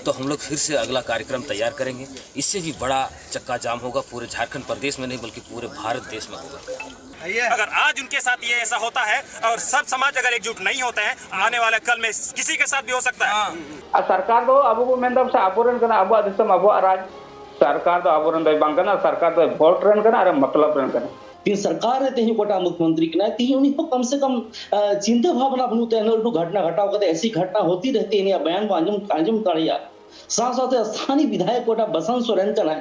तो हम लोग फिर से अगला कार्यक्रम तैयार करेंगे। इससे भी बड़ा चक्का जाम होगा, पूरे झारखंड प्रदेश में नहीं बल्कि पूरे भारत देश में होगा। अगर आज उनके साथ ये ऐसा होता है और सब समाज अगर एकजुट नहीं होते हैं, आने वाले कल में किसी के साथ भी हो सकता है। सरकार दो अब को मेन दम से अबोरन कना अब दिसम अब राज सरकार दो अबोरन दो बांग कना सरकार दो वोट रन कना अरे मतलब रन कना तीन सरकार है तेही कोटा मुख्यमंत्री कना तीन उन्हीं को कम से कम चिंता भावना बनूते हैं तो घटना घटाओ कहते ऐसी घटना होती रहती है बयान को अंजम ताड़िया साथ साथ स्थानीय विधायक कोटा बसंत सोरेन कना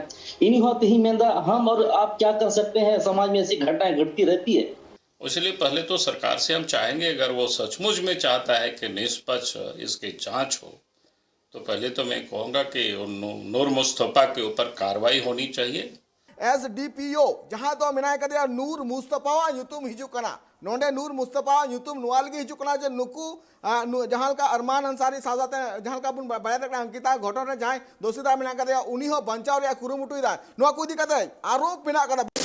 इन्हीं होते ही मेंदा हम और आप क्या कर सकते हैं, समाज में ऐसी घटनाएं घटती रहती है। इसलिए पहले तो सरकार से हम चाहेंगे अगर वो सचमुच में चाहता है कि निष्पक्ष इसकी जांच हो तो पहले तो मैं कहूँगा कि नूर मुस्तफा के ऊपर कार्रवाई होनी चाहिए। SDPO जहां तो मिनाय कदे नूर मुस्तफा युतुम हिजुकना नोंडे नूर मुस्तफा युतुम नुआलगी हिजुकना जे नुकु जहां का अरमान अंसारी साजाते जहां का बुन बया तक अंकिता घटना जहां दोषीदा मिना कदे उनी हो बंचाव रे कुरुमुटुइदा नुआ कुदी कदे आरोप मिना कदे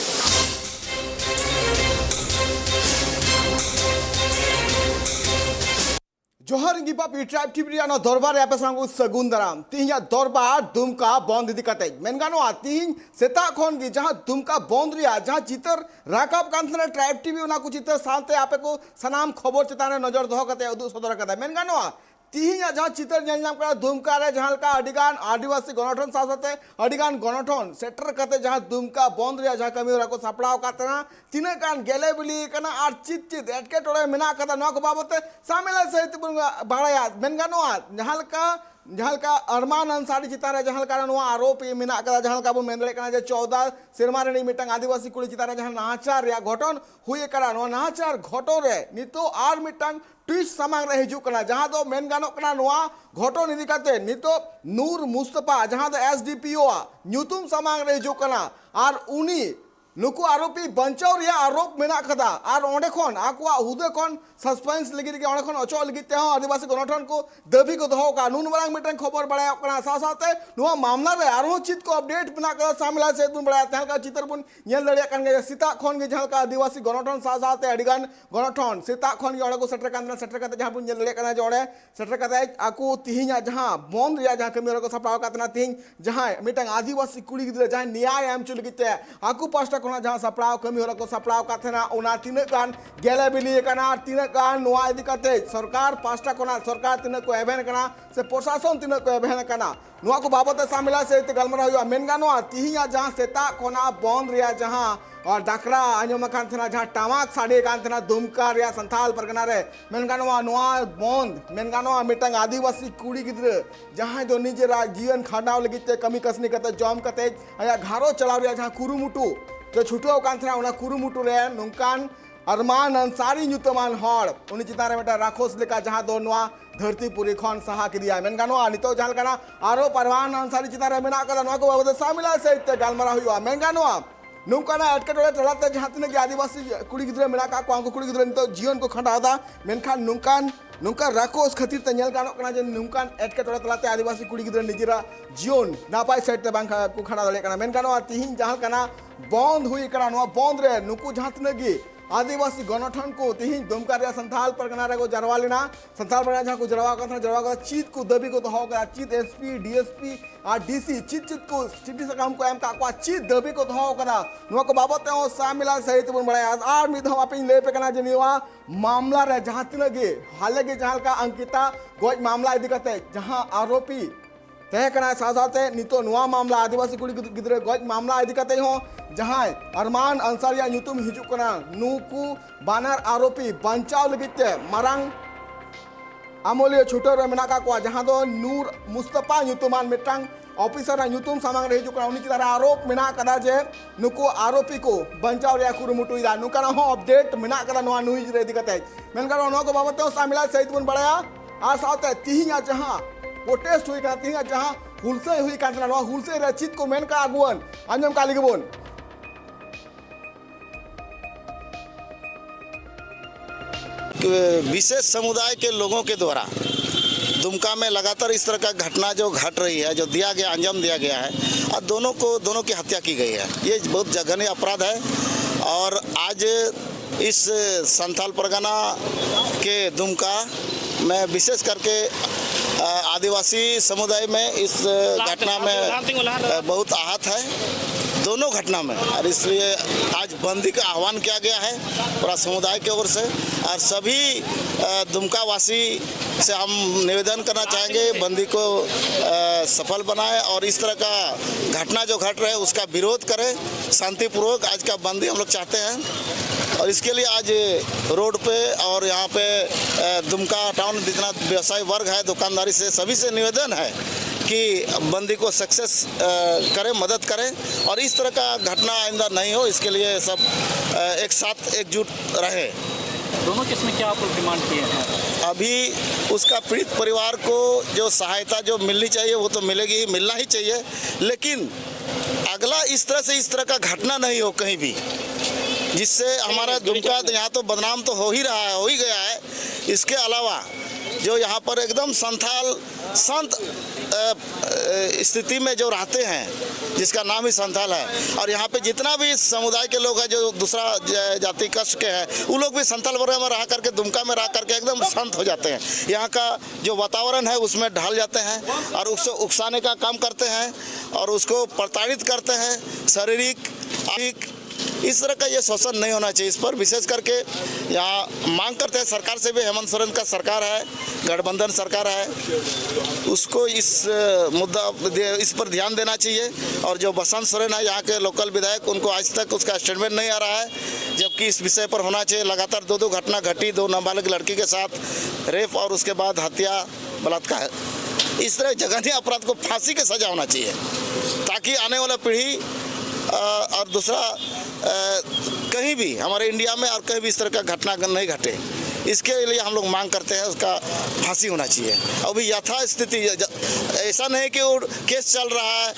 जोहर इंगिपा पी ट्राइब टिब्रियानो दरबार यापे सांगु सगुन दाराम तिहिया दरबार दुमका बंद इदी कते मेनगानो तिहिन सेता खन गी जहां दुमका बंद रिया जहां चितर राकाब कांथना ट्राइब टीवी उना को चितर साथे आपे को सनाम खबर चिताने नजर दोह कते उदु सदर कते मेनगानो तिहिया जहां चितर नेलनाम करा दुमका रे जहां का अडिगान आदिवासी गणठन साथे अडिगान गणठन सेटर कते जहां दुमका बंद रिया जहां कमी रा को सपड़ाव कातना तिना कान गेले बिली कना आर चित चित एटके टोड़े मेना कदा नो को बाबते सामेल सहित बाड़ाया मेनगानो जहां का अरमान अंसारी चितारे जहां का नो आरोप मेना कदा जहां का बन मेनदे कना जे 14 सेरमा रे मिटंग आदिवासी कुड़ी चितारे जहां नाचार या घटन हुए करा नो नाचार घटो रे नितो आर मिटंग ट्विस्ट सामांग रे हिजू कना जहां दो मेन गानो कना नोआ घटो निदि काते नितो नूर मुस्तफा जहां दो SDPO न्यूतुम सामांग रे हिजू कना आर उनी नुकु आरोपी बंचाव रिया आरोप मेना कदा आर ओंडे खन आकुआ हुदे खन सस्पेंस लगी के ओंडे खन अचो लगी ते आदिवासी गणठन को दबी को दोहो का नुन बरांग मिटन खबर बड़ा कना साथे नुआ मामला रे आरो चित को अपडेट बना कर शामिल से तुम बड़ा तहल का चित्र बुन नेल दड़िया कन गे सीता खन गे जहां का आदिवासी गणठन साथे अडिगान गणठन सीता खन गे ओंडे को सेटर कते जहां बुन नेल दड़िया कना जोड़े सेटर कते आकु तिहिया जहां बंद रिया जहां कमी को सपाव कतना तिहिं जहां मिटन आदिवासी कुड़ी गिदरे जहां न्याय एम चुल गिते आकु पास्टा कोना जहां सपड़ाव कमी होला को सपड़ाव काथना उना तिना गान गेले बिली कना तिना गान नोआ इदी कते सरकार पास्टा कोना सरकार तिना को एबेन कना से प्रशासन तिना को एबेन कना नोआ को बाबत शामिल से गलमरा हुआ मेन गानो तिहिया जहां सेता कोना बंद रिया जहां और डाकरा आंजम कान थना जहां टामाक साडे कान थना दुमका रिया संथाल परगना रे मेन गानो नोआ बंद मेन गानो मिटंग आदिवासी कुड़ी गिद्र जहां जो निजेरा जीवन खांडाव लगिते कमी कसनी कते जॉम कते आया घारो चलाव रिया जहां कुरुमुटु जो छुटो कांथना उना कुरुमुटु रे नुकान अरमान अंसारी नुतमान हड़ उनी चितारे मेटा राखोस लेका जहां दो नोआ धरती पुरी खन सहा किदिया मेन गानो नितो जहां कना आरोप अरमान अंसारी चितारे मेना कदा नोआ को बाबद शामिल से गालमारा हुआ मेन गानो नुकाना एटकेटोड़े तलाते जहां तिना के आदिवासी कुड़ी गिद्रे मेना का को कुड़ी गिद्रे नितो जीवन को खंडादा मेनखान नुका राकोस खातिर ते नेल गानो कना जे नुकान एटकेटोड़े तलाते आदिवासी कुड़ी गिद्रे निजरा जीवन नापाय साइड ते बांग को खंडा दले कना मेन गानो तिहिन जहां कना बंद हुई कना नो बंद रे नुकु जहां तिनगी आदिवासी गणठन को तिहिन दुमका रे संथाल परगना रे को जरवा लेना संथाल परगना जहां को जरवा का चीत को दबी को तो हो गया चीत SP DSP और DC चित को सिटी से काम को एम का चीत दबी को तो हो करा नुआ को बाबत हो शामिल सहित बन बड़ा आर मिद हम अपन ले पे कना जनिवा मामला रे जहां तिनगे हाले के जहां का अंकिता गोज मामला इदी कते जहां आरोपी तय कना साथे नितो नुआ मामला आदिवासी कुड़ी गिद्रे गोज मामला इदी कते हो जहां अरमान अंसारिया नुतुम हिजु कना नुकु बानर आरोपी बंचाव लगिते मारंग आमोलियो छुटो रे मेना का जहां दो नूर मुस्तफा नुतुमान मिटंग ऑफिसर नुतुम सामांग रे हिजु कना उनी चितारा आरोप मेना कदा जे नुको आरोपी को बंचाव रे कुरुमुटु इदा नुकाना हो अपडेट मेना कदा नुआ नुइज रे दिकते मेनका नो को बाबत शामिल सहित बन बड़ाया आ साथे तिहिया जहां प्रोटेस्ट हुई का तिहिया जहां हुलसे हुई कांतना नो हुलसे रे चित को मेन का अगुवन अंजम काली गबोन विशेष समुदाय के लोगों के द्वारा दुमका में लगातार इस तरह का घटना जो घट रही है, जो दिया गया अंजाम दिया गया है और दोनों की हत्या की गई है। ये बहुत जघन्य अपराध है और आज इस संथाल परगना के दुमका मैं विशेष करके आदिवासी समुदाय में इस घटना में बहुत आहत है, दोनों घटना में, और इसलिए आज बंदी का आह्वान किया गया है पूरा समुदाय की ओर से। और सभी दुमका वासी से हम निवेदन करना चाहेंगे बंदी को सफल बनाए और इस तरह का घटना जो घट रहा है उसका विरोध करें शांतिपूर्वक। आज का बंदी हम लोग चाहते हैं और इसके लिए आज रोड पे और यहाँ पे दुमका टाउन जितना व्यवसायी वर्ग है, दुकानदारी से सभी से निवेदन है कि बंदी को सक्सेस करें, मदद करें और इस तरह का घटना आइंदा नहीं हो, इसके लिए सब एक साथ एकजुट रहे। दोनों केस में क्या आप डिमांड किए हैं? अभी उसका पीड़ित परिवार को जो सहायता जो मिलनी चाहिए वो तो मिलेगी ही, मिलना ही चाहिए, लेकिन अगला इस तरह का घटना नहीं हो कहीं भी, जिससे हमारा दुमका यहाँ तो बदनाम तो हो ही गया है। इसके अलावा जो यहाँ पर एकदम संत स्थिति में जो रहते हैं, जिसका नाम ही संथाल है, और यहाँ पे जितना भी समुदाय के लोग हैं जो दूसरा जाति कष्ट के हैं, वो लोग भी संथाल वर्ग में रह करके, दुमका में रह करके एकदम शांत हो जाते हैं। यहाँ का जो वातावरण है उसमें ढल जाते हैं और उसको उकसाने का काम करते हैं और उसको प्रताड़ित करते हैं शारीरिक। इस तरह का ये शोषण नहीं होना चाहिए। इस पर विशेष करके यहाँ मांग करते हैं सरकार से भी, हेमंत सोरेन का सरकार है, गठबंधन सरकार है, उसको इस पर ध्यान देना चाहिए। और जो बसंत सोरेन है यहाँ के लोकल विधायक, उनको आज तक उसका स्टेटमेंट नहीं आ रहा है, जबकि इस विषय पर होना चाहिए। लगातार दो घटना घटी, 2 नाबालिग लड़की के साथ रेप और उसके बाद हत्या, बलात्कार। इस तरह जघन्य अपराध को फांसी की सजा होना चाहिए ताकि आने वाला पीढ़ी और दूसरा कहीं भी हमारे इंडिया में और कहीं भी इस तरह का घटना नहीं घटे। इसके लिए हम लोग मांग करते हैं उसका फांसी होना चाहिए। अभी यथा स्थिति ऐसा नहीं कि वो केस चल रहा है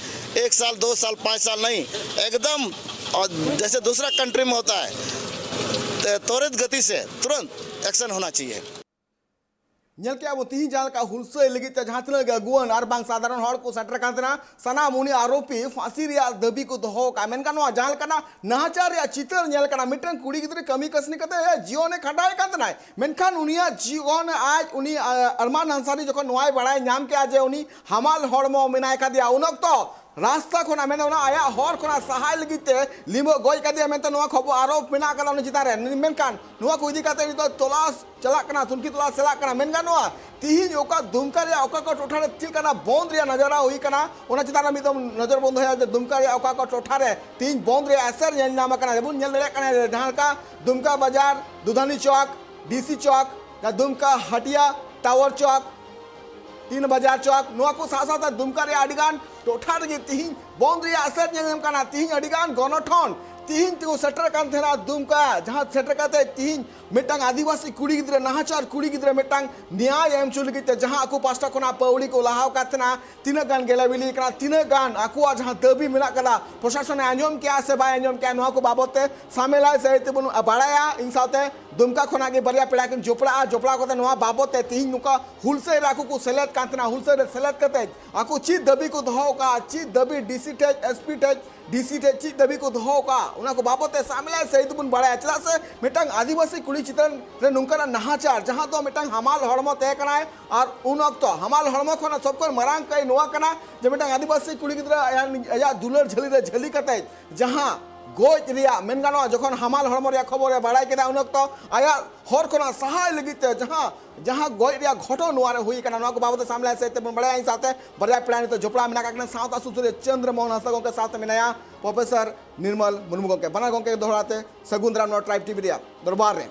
1 साल 2 साल 5 साल नहीं, एकदम और जैसे दूसरा कंट्री में होता है त्वरित गति से तुरंत एक्शन होना चाहिए। ñel ke abo tihi jal ka hulse lagi te jahan tina gaguan ar bang sadaran hor ko setter kan tina sana muni aropi फांसी ria dabi ko doho ka men kan wa jal kana nahachar ya chitar ñel kana miten kudi gidre kami kasni kate jiyo ne khadae kan tina men kan unia jiyon aj uni arman ansari jokon noai badai nyam ke aje uni hamal hormo menai ka dia unok to रास्ता खोना मैंने उन्हें आया horror खोना सहाय लगी ते limo गोई का दिया मैं तो नुआ खबर आरोप बिना कला उन्हें चिता रहे मेन कान नुआ कोई दिक्कत नहीं तो तलाश चला करना तुमकी तलाश चला करना मेन का नुआ तीही ओका दुमका या ओका को टोठा रे चिल करना बंद रे नजरा हुई करना उन्हें चिता रहा तो नजर बंद है दुमका या ओका को टोठा रे तीन बंद रे असर ये नाम करना जब उन्हें ले करना जहाँ का दुमका बाजार दुधानी चौक डीसी चौक या दुमका हटिया टावर चौक 3 बाजार चौक नुआ को साथ दुमका रे अडिगान टोठा रे तिहिं बंद रे असर नेम काना तिहिं अडिगान गनठन तिहिं तो सेटर कान थेना दुमका जहां सेटर काते तिहिं मिटांग आदिवासी कुड़ी गिद्रे नाहाचार कुड़ी गिद्रे मिटांग न्याय एम चुल गिते जहां आकु पास्टा कोना पौड़ी को लाहाव कातना तीन गान गेला बिली कना तीन गान आकु जहां दबी मिना कला प्रशासन आंजम क्या से बाय आंजम क्या नुआ को बाबते सामेला से तेबन बाड़ाया इन साथे दुमका खोना के बरिया पेड़ा के जोपड़ा को नुआ बाबते तिहिं नुका हुलसे राकु को सेलेट कातना हुलसे रे सेलेट कते आकु ची दबी को दहो का ची दबी डीसी टेज एसपी टेज डीसी टेज ची दबी को दहो का उना को बाबते सामेला से तेबन बाड़ाया चला से मिटांग आदिवासी कुड़ी चित्रन रे नुंका नाहाचार जहां तो मिटांग हमाल हड़मो तय कना और उन वक्त हमाल हड़मो खोना सबको मरांग कई नुआ कना जे मिटांग आदिवासी कुड़ी गिद्रा या दुलर झली रे झली कते जहां गोज रिया मेन गानो जखन हमाल हड़मो रे खबर बाड़ाय केदा उन वक्त आया हर कोना सहाय लगिते जहां गोज रिया घटो नुआरे हुई कना नुआ को बाबत सामने से ते बाड़ाय साथे बरिया प्लान तो जोपड़ा मिना काकना सावता सुसुरे चंद्रमोहन हंसगो के साथ मिनाया प्रोफेसर निर्मल मुर्मू के बना गोके दोहराते सगुंदरा नो ट्राइब टीवी रिया दरबार रे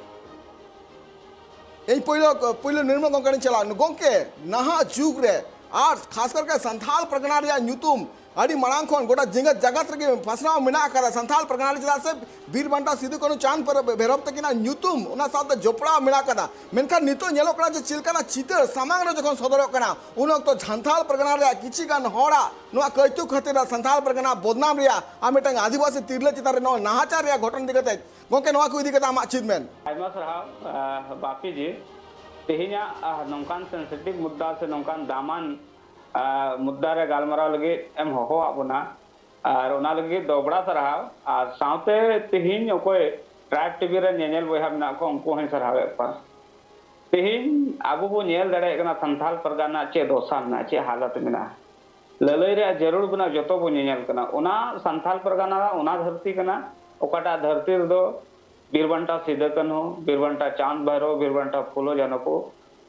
এই পইলো निर्मल गोंके चला गोंके नहा जुग रे और खास करके संथाल परगना रे न्यूतुम अड़ी मरांग खन गोटा जिंगत जगत रे फसना मिना कर संथाल परगना रे चला से वीर बंटा सिद्धू कनु चांद पर भैरव तकिना न्यूतुम उना साथ जोपड़ा मिना कदा मेनखा नितो नेलो कना जे चिलकाना चितर सामांग रे जखन सदरो कना उन तो संथाल परगना रे किछि गान होड़ा नुआ कइतु खतेरा संथाल परगना बदनाम रिया आमेटंग आदिवासी तिरले चितारे नो नाहाचार रिया घटन दिगते गोंके नुआ को दिगते आमा अचीवमेंट आयमा सरहाव बाकी जी तेहिना नौकान सेंसिटिव मुद्दा से नौकान दामान मुद्दा रे गालमाराव लगे एम हो आबोना और ओना लगे दोबड़ा सरहाव और साथे तेहिन ओकोय ट्राइब टीवी रे नेनेल बोहा मना को उनको हैं सरहाव पा तेहिन आबो बो नेल दाड़े कना संथाल परगना चे दोसा ना चे हालत मेना ललई रे जरूर बना जतो बो नेल कना ओना संथाल परगना ओना धरती कना ओकाटा धरती दो बीरबंटा सिदो कान्हू बीरबंटा चांद भैरव बीरबंटा फुलो जानो को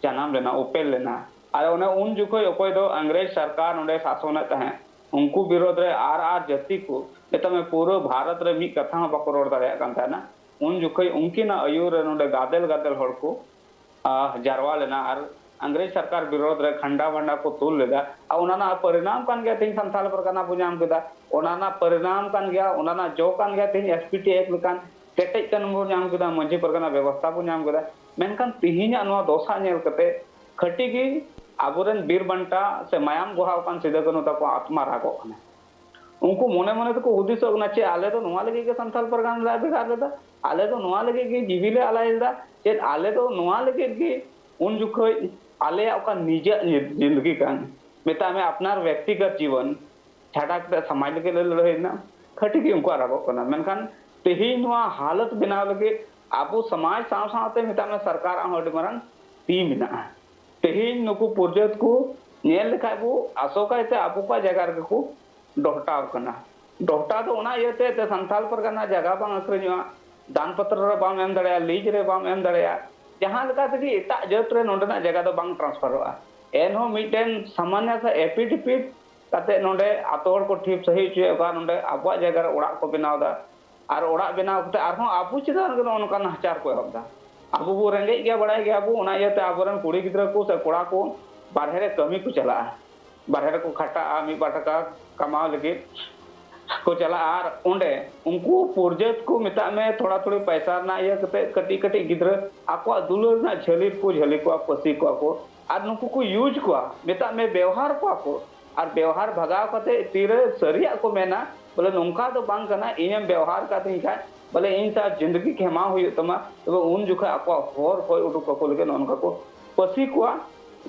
जनाम लेना उपेल लेना और उन्हें उन जुखोय ओकोय दो अंग्रेज सरकार नोडे शासन तहे उनको विरोध रे आर जाति को नेता में पूरा भारत रे मी कथा बाको रोड दाड़े कान थाना उन जुखोय उनकिना आयुर नोडे गादेल गादेल हड़ को जारवा लेना और अंग्रेज सरकार विरोध रे खंडा वंडा को तुल लेदा और उनाना परिणाम कान गया तीन संथाल परगना बो नाम केदा उनाना परिणाम कान गया उनाना जो कान गया तीन एसपीटी एक लकान केटेज कान बो नाम केदा मंझी परगना व्यवस्था बो नाम केदा मेनकान तिहिना नोआ दोसा नेल कते खटी गी आबोरेन बीरबंटा से मायाम गोहाव कान सिदो कान्हू ताको आत्मा रागो कने उनको मने मने तो हुदिसो कना चे आले तो नोआ लगे के संथाल परगना ला बेकार लेदा आले तो नोआ लगे के जीविले आलायदा चे आले तो नोआ लगे के उन जुखोय आले का निज जिंदगी कान मेता में अपनार व्यक्तिगत जीवन छाड़ा के समाज के लड़ाई ना खटी की उनको रागो कना मेनखान तेही नोआ हालत बनाव लगे आबो समाज साव सावते मेता में सरकार हड मरन ती मिना तेही नुकु पुरजत को नेल लेखाय बो आसोकायते आबो का जगह को डोहटाव कना डोहटा तो ओना येते ते संथाल परगना जगह बांग अखरिഞ്ഞवा दान पत्र रे बांग एम दड़या लीज रे बांग एम दड़या जहां लगा तक एटा जत रे नोंडना जगह दो बांग ट्रांसफरवा एनहो मिटेन सामान्य सा एपिडिपिट काते नोंडे आतोड़ को ठीक सही चे का नोंडे आबवा जगह ओड़ा को बनावदा और ओड़ा बनाव कते आरहो आबु चिदान गनो ओनका नहचार को हबदा आबु बो रेंगे गया बड़ाय गया आबु ओना येते आबरन कुड़ी गिद्रा को से कोड़ा को बाहर रे कमी को चला बाहर को खटा मी बाटका कमाव लगे को चला और ओंडे उनको पुरजत को मिता में थोड़ा थोड़ी पैसा ना ये कटी कटी गिद्र आको दुलर ना झली को पसी को और नुकु को यूज को मिता में व्यवहार को और व्यवहार भगाव कते तीरे सरिया को मेना बोले नोंका तो बांग कना इनेम व्यवहार का थिंका बोले इन सा जिंदगी खेमा हुई तमा तो उन जुखा आको होर होय उडुक को लगे नोनका को पसी को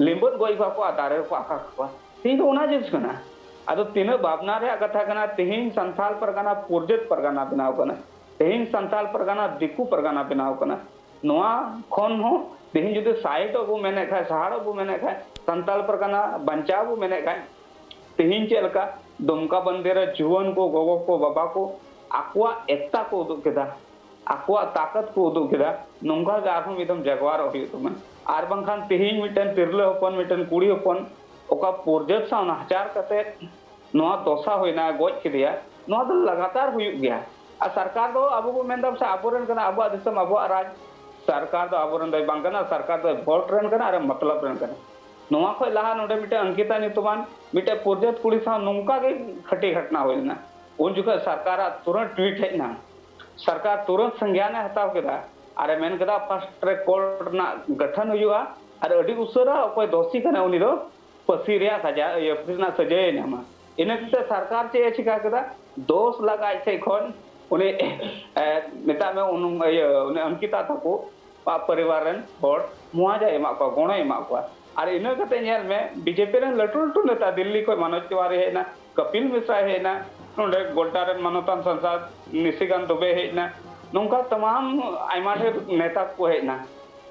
लिंबत गोई को दारे को आका को तीन ओना जिस कना अदो तीन भावना रे कथा कना तेहिन संथाल परगना पुरजत परगना बनाव कना तेहिन संथाल परगना दिकु परगना बनाव कना नोआ खन हो तेहिन जुदे साइट बो मेने खाय सहाड़ बो मेने खाय संथाल परगना बंचाव बो मेने खाय तेहिन चेलका दुमका बंदेर जुवन को गोगो को बाबा को आकुआ एकता को उदुग केदा आकुआ ताकत को उदुग केदा नोंगा गारहम एकदम जगवार होई तुमन आर बंखान तेहिन मिटन तिरले होपन मिटन कुड़ी होपन ओका पुरजत सा नहचार कते नोआ दोसा होइना गोज केदिया नोआ तो लगातार हुई गया आ सरकार दो अबो को मेनदम से आबोरन कना अबो दिसम अबो राज सरकार दो आबोरन दय बांगना सरकार दो वोट रन कना अरे मतलब रन कना नोआ खय लहा नोडे मिटे अंकिता नितुमान मिटे पुरजत कुड़ी सा नोंका के खटी घटना होइना उन जुका सरकार तुरंत ट्वीट हेना सरकार तुरंत संज्ञान हताव केदा अरे मेन केदा फास्ट ट्रैक कोर्ट ना गठन हुआ अरे अडी उसरा कोई दोषी कना उनी दो पसी रे सजा ये ना सजाय नामा इनते सरकार चे चिका केदा दोष लगाय से खन उनी नेता में उन ये अंकिता तको परिवारन होड़ मुआजा एमा को गणो एमा को और इन कते नेल में बीजेपी रे लटू लटू नेता दिल्ली को मनोज तिवारी है ना कपिल मिश्रा है ना नोडे गोल्टारन मनोतन संसद निशिकांत दुबे है ना नोंका तमाम आयमा नेता को है ना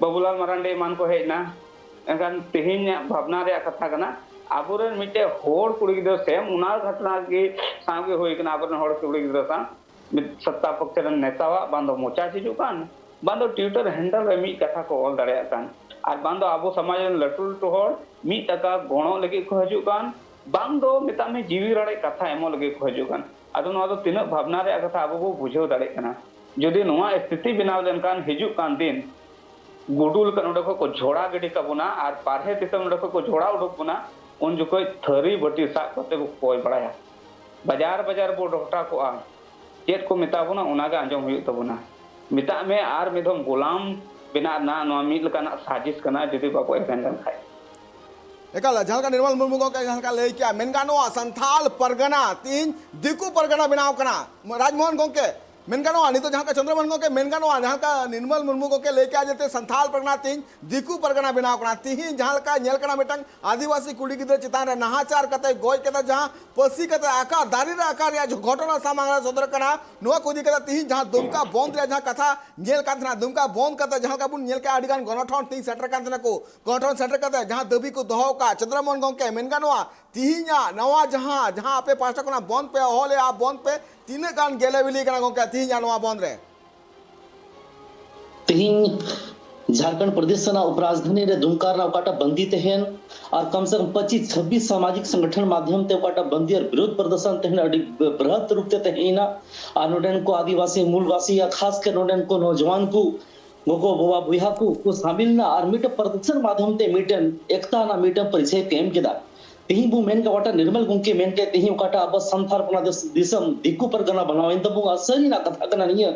बाबूलाल मरांडे मान को है ना एनकान तेहिन भावना रे कथा कना आबोरन मिटे होड़ कुड़ी गिद्र से उना घटना की सामगे होई कना आबोरन होड़ कुड़ी गिद्र सा सत्ता पक्ष रन नेतावा बांधो मोचा छिजु कान बांधो ट्विटर हैंडल रे मी कथा को ऑल दड़े कान और बांधो आबो समाज लटू लटू होड़ मी टका गणो लगे को हजु कान बांधो मिता में जीवी रड़े कथा एमो लगे को हजु कान अदो नोआ तो तिना भावना रे कथा आबो को बुझो दड़े कना जदि नोआ स्थिति बनाव लेन कान हिजु कान दिन गुडुल का नोडे को झोड़ा गडी कबुना और पारहे दिसम नोडे को झोड़ा उडुक बुना उन जुको थरी बटी सा कते को कोय बड़ाया बाजार बाजार बो डोटा को आ चेत को मिताबुना उनागा अंजम हुई तबुना मिता में आर मिधम गुलाम बिना ना नोआ मिल कना साजिश कना जदि बाको एवेंडन खाय एकाल जहां का निर्मल मुर्मू को जहां का ले क्या मेनगानो संथाल परगना तीन दिकु परगना बनाव कना राजमोहन गोंके मेनगानो नितो जहाँ का चंद्रमोहन गो के मेनगानो जहाँ का निर्मल मुर्मू को के लेके आ जाते संथाल परगना तीन दिकू परगना बनाव कना तीन जहाँ का नेल कना मिटंग आदिवासी कुड़ी गिद्र चितान नहाचार कते गोय कते जहाँ पसी कते आका दारी रे आकार या जो घटना सामांग सदर कना नुआ कुदी कते तीन जहाँ दुमका बंद रे जहाँ कथा नेल कांतना दुमका बंद कते जहाँ का बुन नेल के आडिगान गणठन तीन सेटर कांतना को गणठन सेटर कते जहाँ दबी को दोहो का चंद्रमोहन गो के मेनगानो तीहिया नवा जहाँ जहाँ आपे पास्टा कोना बंद पे होले आप बंद पे तीने गान गेले बिली कना गो के तीहिया नवा बंद रे तीन झारखंड प्रदेश ना उपराजधानी रे दुमकार ना उकाटा बंदी तेहन और कम से कम 25-26 सामाजिक संगठन माध्यम ते उकाटा बंदी और विरोध प्रदर्शन तेहन अड़ी बृहत रूप ते तेहिना और नोडेन को आदिवासी मूलवासी या खास कर नोडेन को नौजवान को गोगो बोवा बुहा को शामिल ना और मीट प्रदर्शन माध्यम ते मीटन एकता ना मीटन परिचय तेम केदा तेही बु मेन का वाटा निर्मल गुंके मेन के तेही उकाटा अब संथार पना दिसम दिकु परगना बनावेन तबु असरी ना कथा कना निय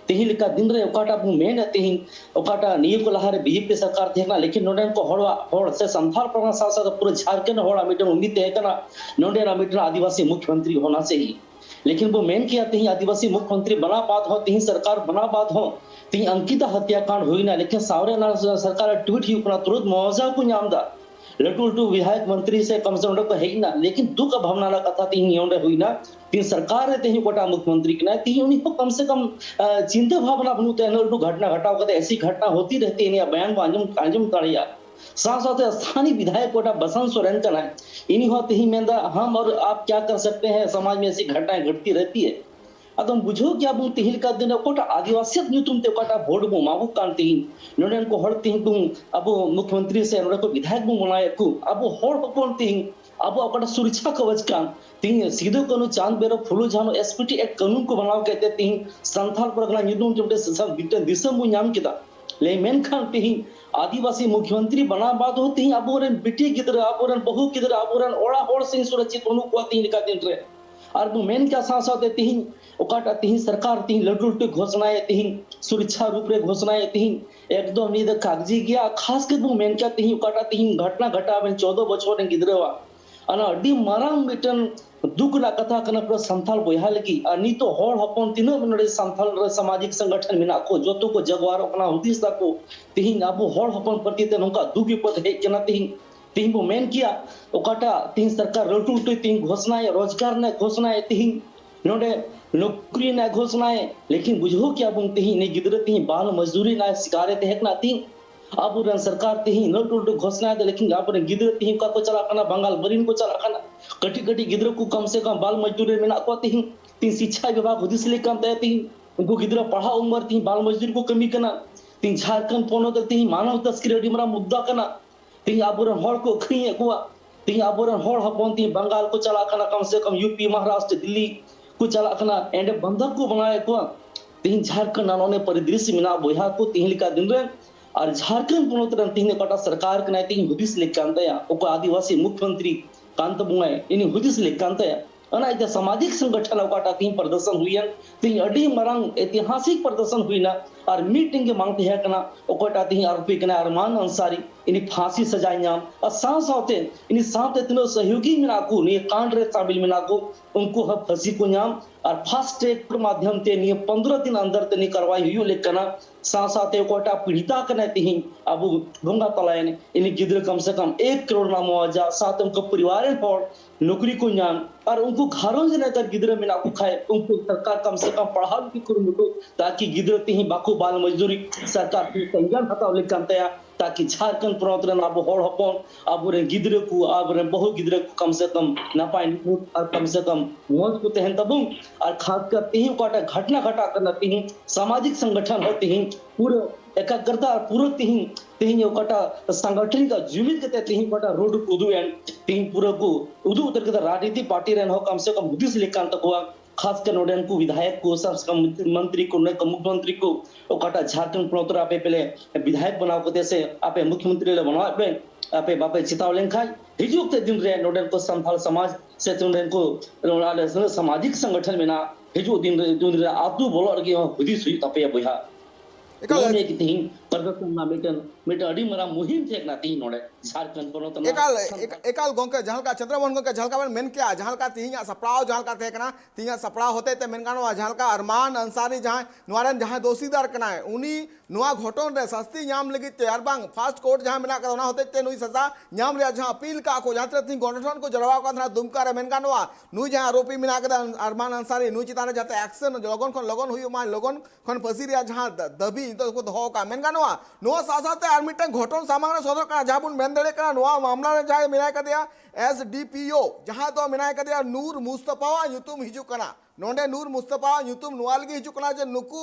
तेही लिका दिन रे उकाटा बु मेन तेही उकाटा निय को लहारे बीजेपी सरकार थेना लेकिन नोडेन को होड़ से संथार पना साथ पूरे झारखंड होड़ा मीटन उम्मीद है कना नोडेन मीटन आदिवासी मुख्यमंत्री होना चाहिए लेकिन वो मेन किया तेही आदिवासी मुख्यमंत्री बना बात हो तेही सरकार बना बात हो तेही अंकिता हत्याकांड हुई ना लेकिन सावरे ना सरकार ट्वीट ही अपना तुरंत मुआवजा को नामदा लटू विधायक मंत्री से कम से कम को है ना लेकिन दुख भावना ला कथा तीन योंडे हुई ना तीन सरकार ने तेही कोटा मुख्यमंत्री के ना तीन उन्हीं को कम से कम चिंता भावना बनू ते लटू घटना घटाओ कहते ऐसी घटना होती रहती है बयान आंजम ताड़िया साथ साथ स्थानीय विधायक कोटा बसंत सोरेन का है इन्हीं होते ही मेंदा हम और आप क्या कर सकते हैं समाज में ऐसी घटनाएं घटती रहती है अतम बुझो क्या बु तिहिल का दिन कोटा आदिवासी न्यूतुम ते कोटा वोट बु मागु कांती नोडेन को हड़ तिहि तुम अब मुख्यमंत्री से नोडे को विधायक बु बनाए को अब हड़ हपन तिहि अब कोटा सुरक्षा कवच का तिहि सीधो कनु चांद बेरो फुलु जानो एसपीटी एक कानून को बनाओ कहते तिहि संथाल परगना न्यूतुम चुटे सब बिटे दिसम बु नाम किदा ले मेन खान तिहि आदिवासी मुख्यमंत्री बना बात होती अब ओरन बेटी गिदर अब ओरन बहु गिदर अब ओरन ओड़ा होड़ से सुरक्षित होनु को तिहि का दिन रे और वो मेन क्या साथ साथ तिहि उकाटा तिहि सरकार तिहि लड्डू घोषणाएं तिहि सुरक्षा रूप रे घोषणाएं तिहि एकदम नीद कागजी गया खास कर वो मेन क्या तिहि उकाटा तिहि घटना घटा बेन 14 बछर रे गिदरवा अना अडी माराम मिटन दुख ना कथा कना पूरा संथाल बोया लगी अनि तो होड़ हपन तीनो मिनरे संथाल रे सामाजिक संगठन मिना को जोतो को जगवार अपना हुदिस को तिहि अब होड़ हपन प्रति ते नोका दुगी पद है केना तिहि वो मेन किया उकाटा तिहि सरकार लटू तिहि घोषणाएं रोजगार ने घोषणाएं तिहि नोडे नौकरी ने घोषणाएं लेकिन बुझो क्या बुं तिहि ने गिदर तिहि बाल मजदूरी ना शिकारे ते हेकना तिहि अब उरन सरकार तिहि लटू घोषणाएं दे लेकिन अब गिदर तिहि का को चला कना बंगाल बरिन को चला कना कटी गिदर को कम से कम बाल मजदूरी में ना को तिहि शिक्षा विभाग हुदिस ले कम ते तिहि उनको गिदर पढ़ा उम्र तिहि बाल मजदूरी को कमी कना तिहि झारखंड पोनो तिहि मानव तस्करी अडी मरा मुद्दा कना तिहि आबोरन होड़ को खरिए को तिहि आबोरन होड़ हपन तिहि बंगाल को चला कना कम से कम यूपी महाराष्ट्र दिल्ली को चला कना एंड बंधक को बनाए को तिहि झारखंड नाने परिदृश्य मिना बोया को तिहि का दिन रे और झारखंड पुनोतरन तिहि कोटा सरकार के ना तिहि हुदिस ले कांतया को आदिवासी मुख्यमंत्री कांत बुंगाए इनि हुदिस ले कांतया अना इते सामाजिक संगठन कोटा तिहि प्रदर्शन हुइयन तिहि अडी मरंग ऐतिहासिक प्रदर्शन हुइना और मीटिंग के मांगते है कना ओकोटा तिहि आरोपी कना अरमान अंसारी इनि फांसी सजाय नाम और साथ इनि साथ तिनो सहयोगी मिना को ने कांड रे शामिल मिना को उनको हब फांसी को नाम और फास्ट ट्रैक के माध्यम ते नि 15 दिन अंदर ते नि कार्रवाई हुई लेकना साथ कोटा पीड़िता कने तिहि अब भंगा तलायने इनि गिदर कम से कम 1 करोड़ ना मुआवजा साथ उनको परिवार और नौकरी को नाम और उनको घरों से लेकर गिदर में ना को खाए उनको सरकार कम से कम पढ़ा भी करो ताकि गिदर तिहि बाको बाल मजदूरी सरकार की संज्ञान हटाव ले कांतया ताकि झारखंड पुनोतरन अब होड़ हपन अब रे गिदर को अब रे बहु गिदर को कम से कम नापाय और कम से कम मौज को तहन तब और खास कर तिहि कोटा घटना घटा करना तिहि सामाजिक संगठन होते हैं पूरे एकाग्रता पूरा तिहि कोटा संगठन का जीवित के तिहि कोटा रोड को उदु एंड तिहि पूरा को उदु उतर के राजनीति पार्टी रहन हो कम से कम बुद्धिस लेकांत हुआ खास कर नोडेन को विधायक को मंत्री को मुख्यमंत्री को कोटा झारखंड पुनोतर आपे पहले विधायक बनाओ को से आपे मुख्यमंत्री ले बनाओ आपे बापे चिताव लेंखा हिजुक ते दिन रे नोडेन को संथाल समाज से नोडेन को रोनाले सामाजिक संगठन में ना हिजु दिन रे आदु बोलो के हुदी सुई तपे बुहा ᱱᱚᱣᱟ ᱜᱮ ᱛᱤᱦᱤᱧ ᱯᱨᱚᱫᱚᱨᱥᱚᱱ ᱨᱮᱱᱟᱜ ᱢᱤᱫᱴᱮᱱ ᱟᱹᱰᱤ ᱢᱟᱨᱟᱝ ᱢᱩᱦᱤᱢ ᱛᱟᱦᱮᱸ ᱠᱟᱱᱟ ᱛᱤᱦᱤᱧ ᱱᱚᱰᱮ ᱡᱷᱟᱲᱠᱷᱚᱸᱰ ᱯᱚᱱᱚᱛ ᱨᱮᱱᱟᱜ एकाल गोंके जहाँ का चंद्रमोहन गोंके जहाँ का मेन किया जहाँ का तीन सपड़ाव जहाँ का थे तीन सपड़ाव होते ते मेन गानो जहाँ का अरमान अंसारी जहाँ नुआरन जहाँ दोषीदार कना है उनी नुआ घोटन रे सस्ती न्याम लगी तैयार बांग फास्ट कोर्ट जहाँ मेना का होना होते ते नुई सजा न्याम रे जहाँ अपील का को जहाँ तीन गठन को जलवा का था दुमका रे मेन गानो नुई जहाँ आरोपी मेना का अरमान अंसारी नुई चितान जाते एक्शन लगन हुई मा लगन खन फसी रे जहाँ दबी तो को दो का मेन गानो नुआ सासाते आर मिटन घोटन सामान सदर का जहाँ बुन मेन दड़े का नुआ मामला रे जहाँ मिलाय का दिया SDPO जहाँ तो मिनाय का दिया नूर मुस्तफा युतुम हिजू कना नोंडे नूर मुस्तफा युतुम नुआलगी हिजू कना जे नुकु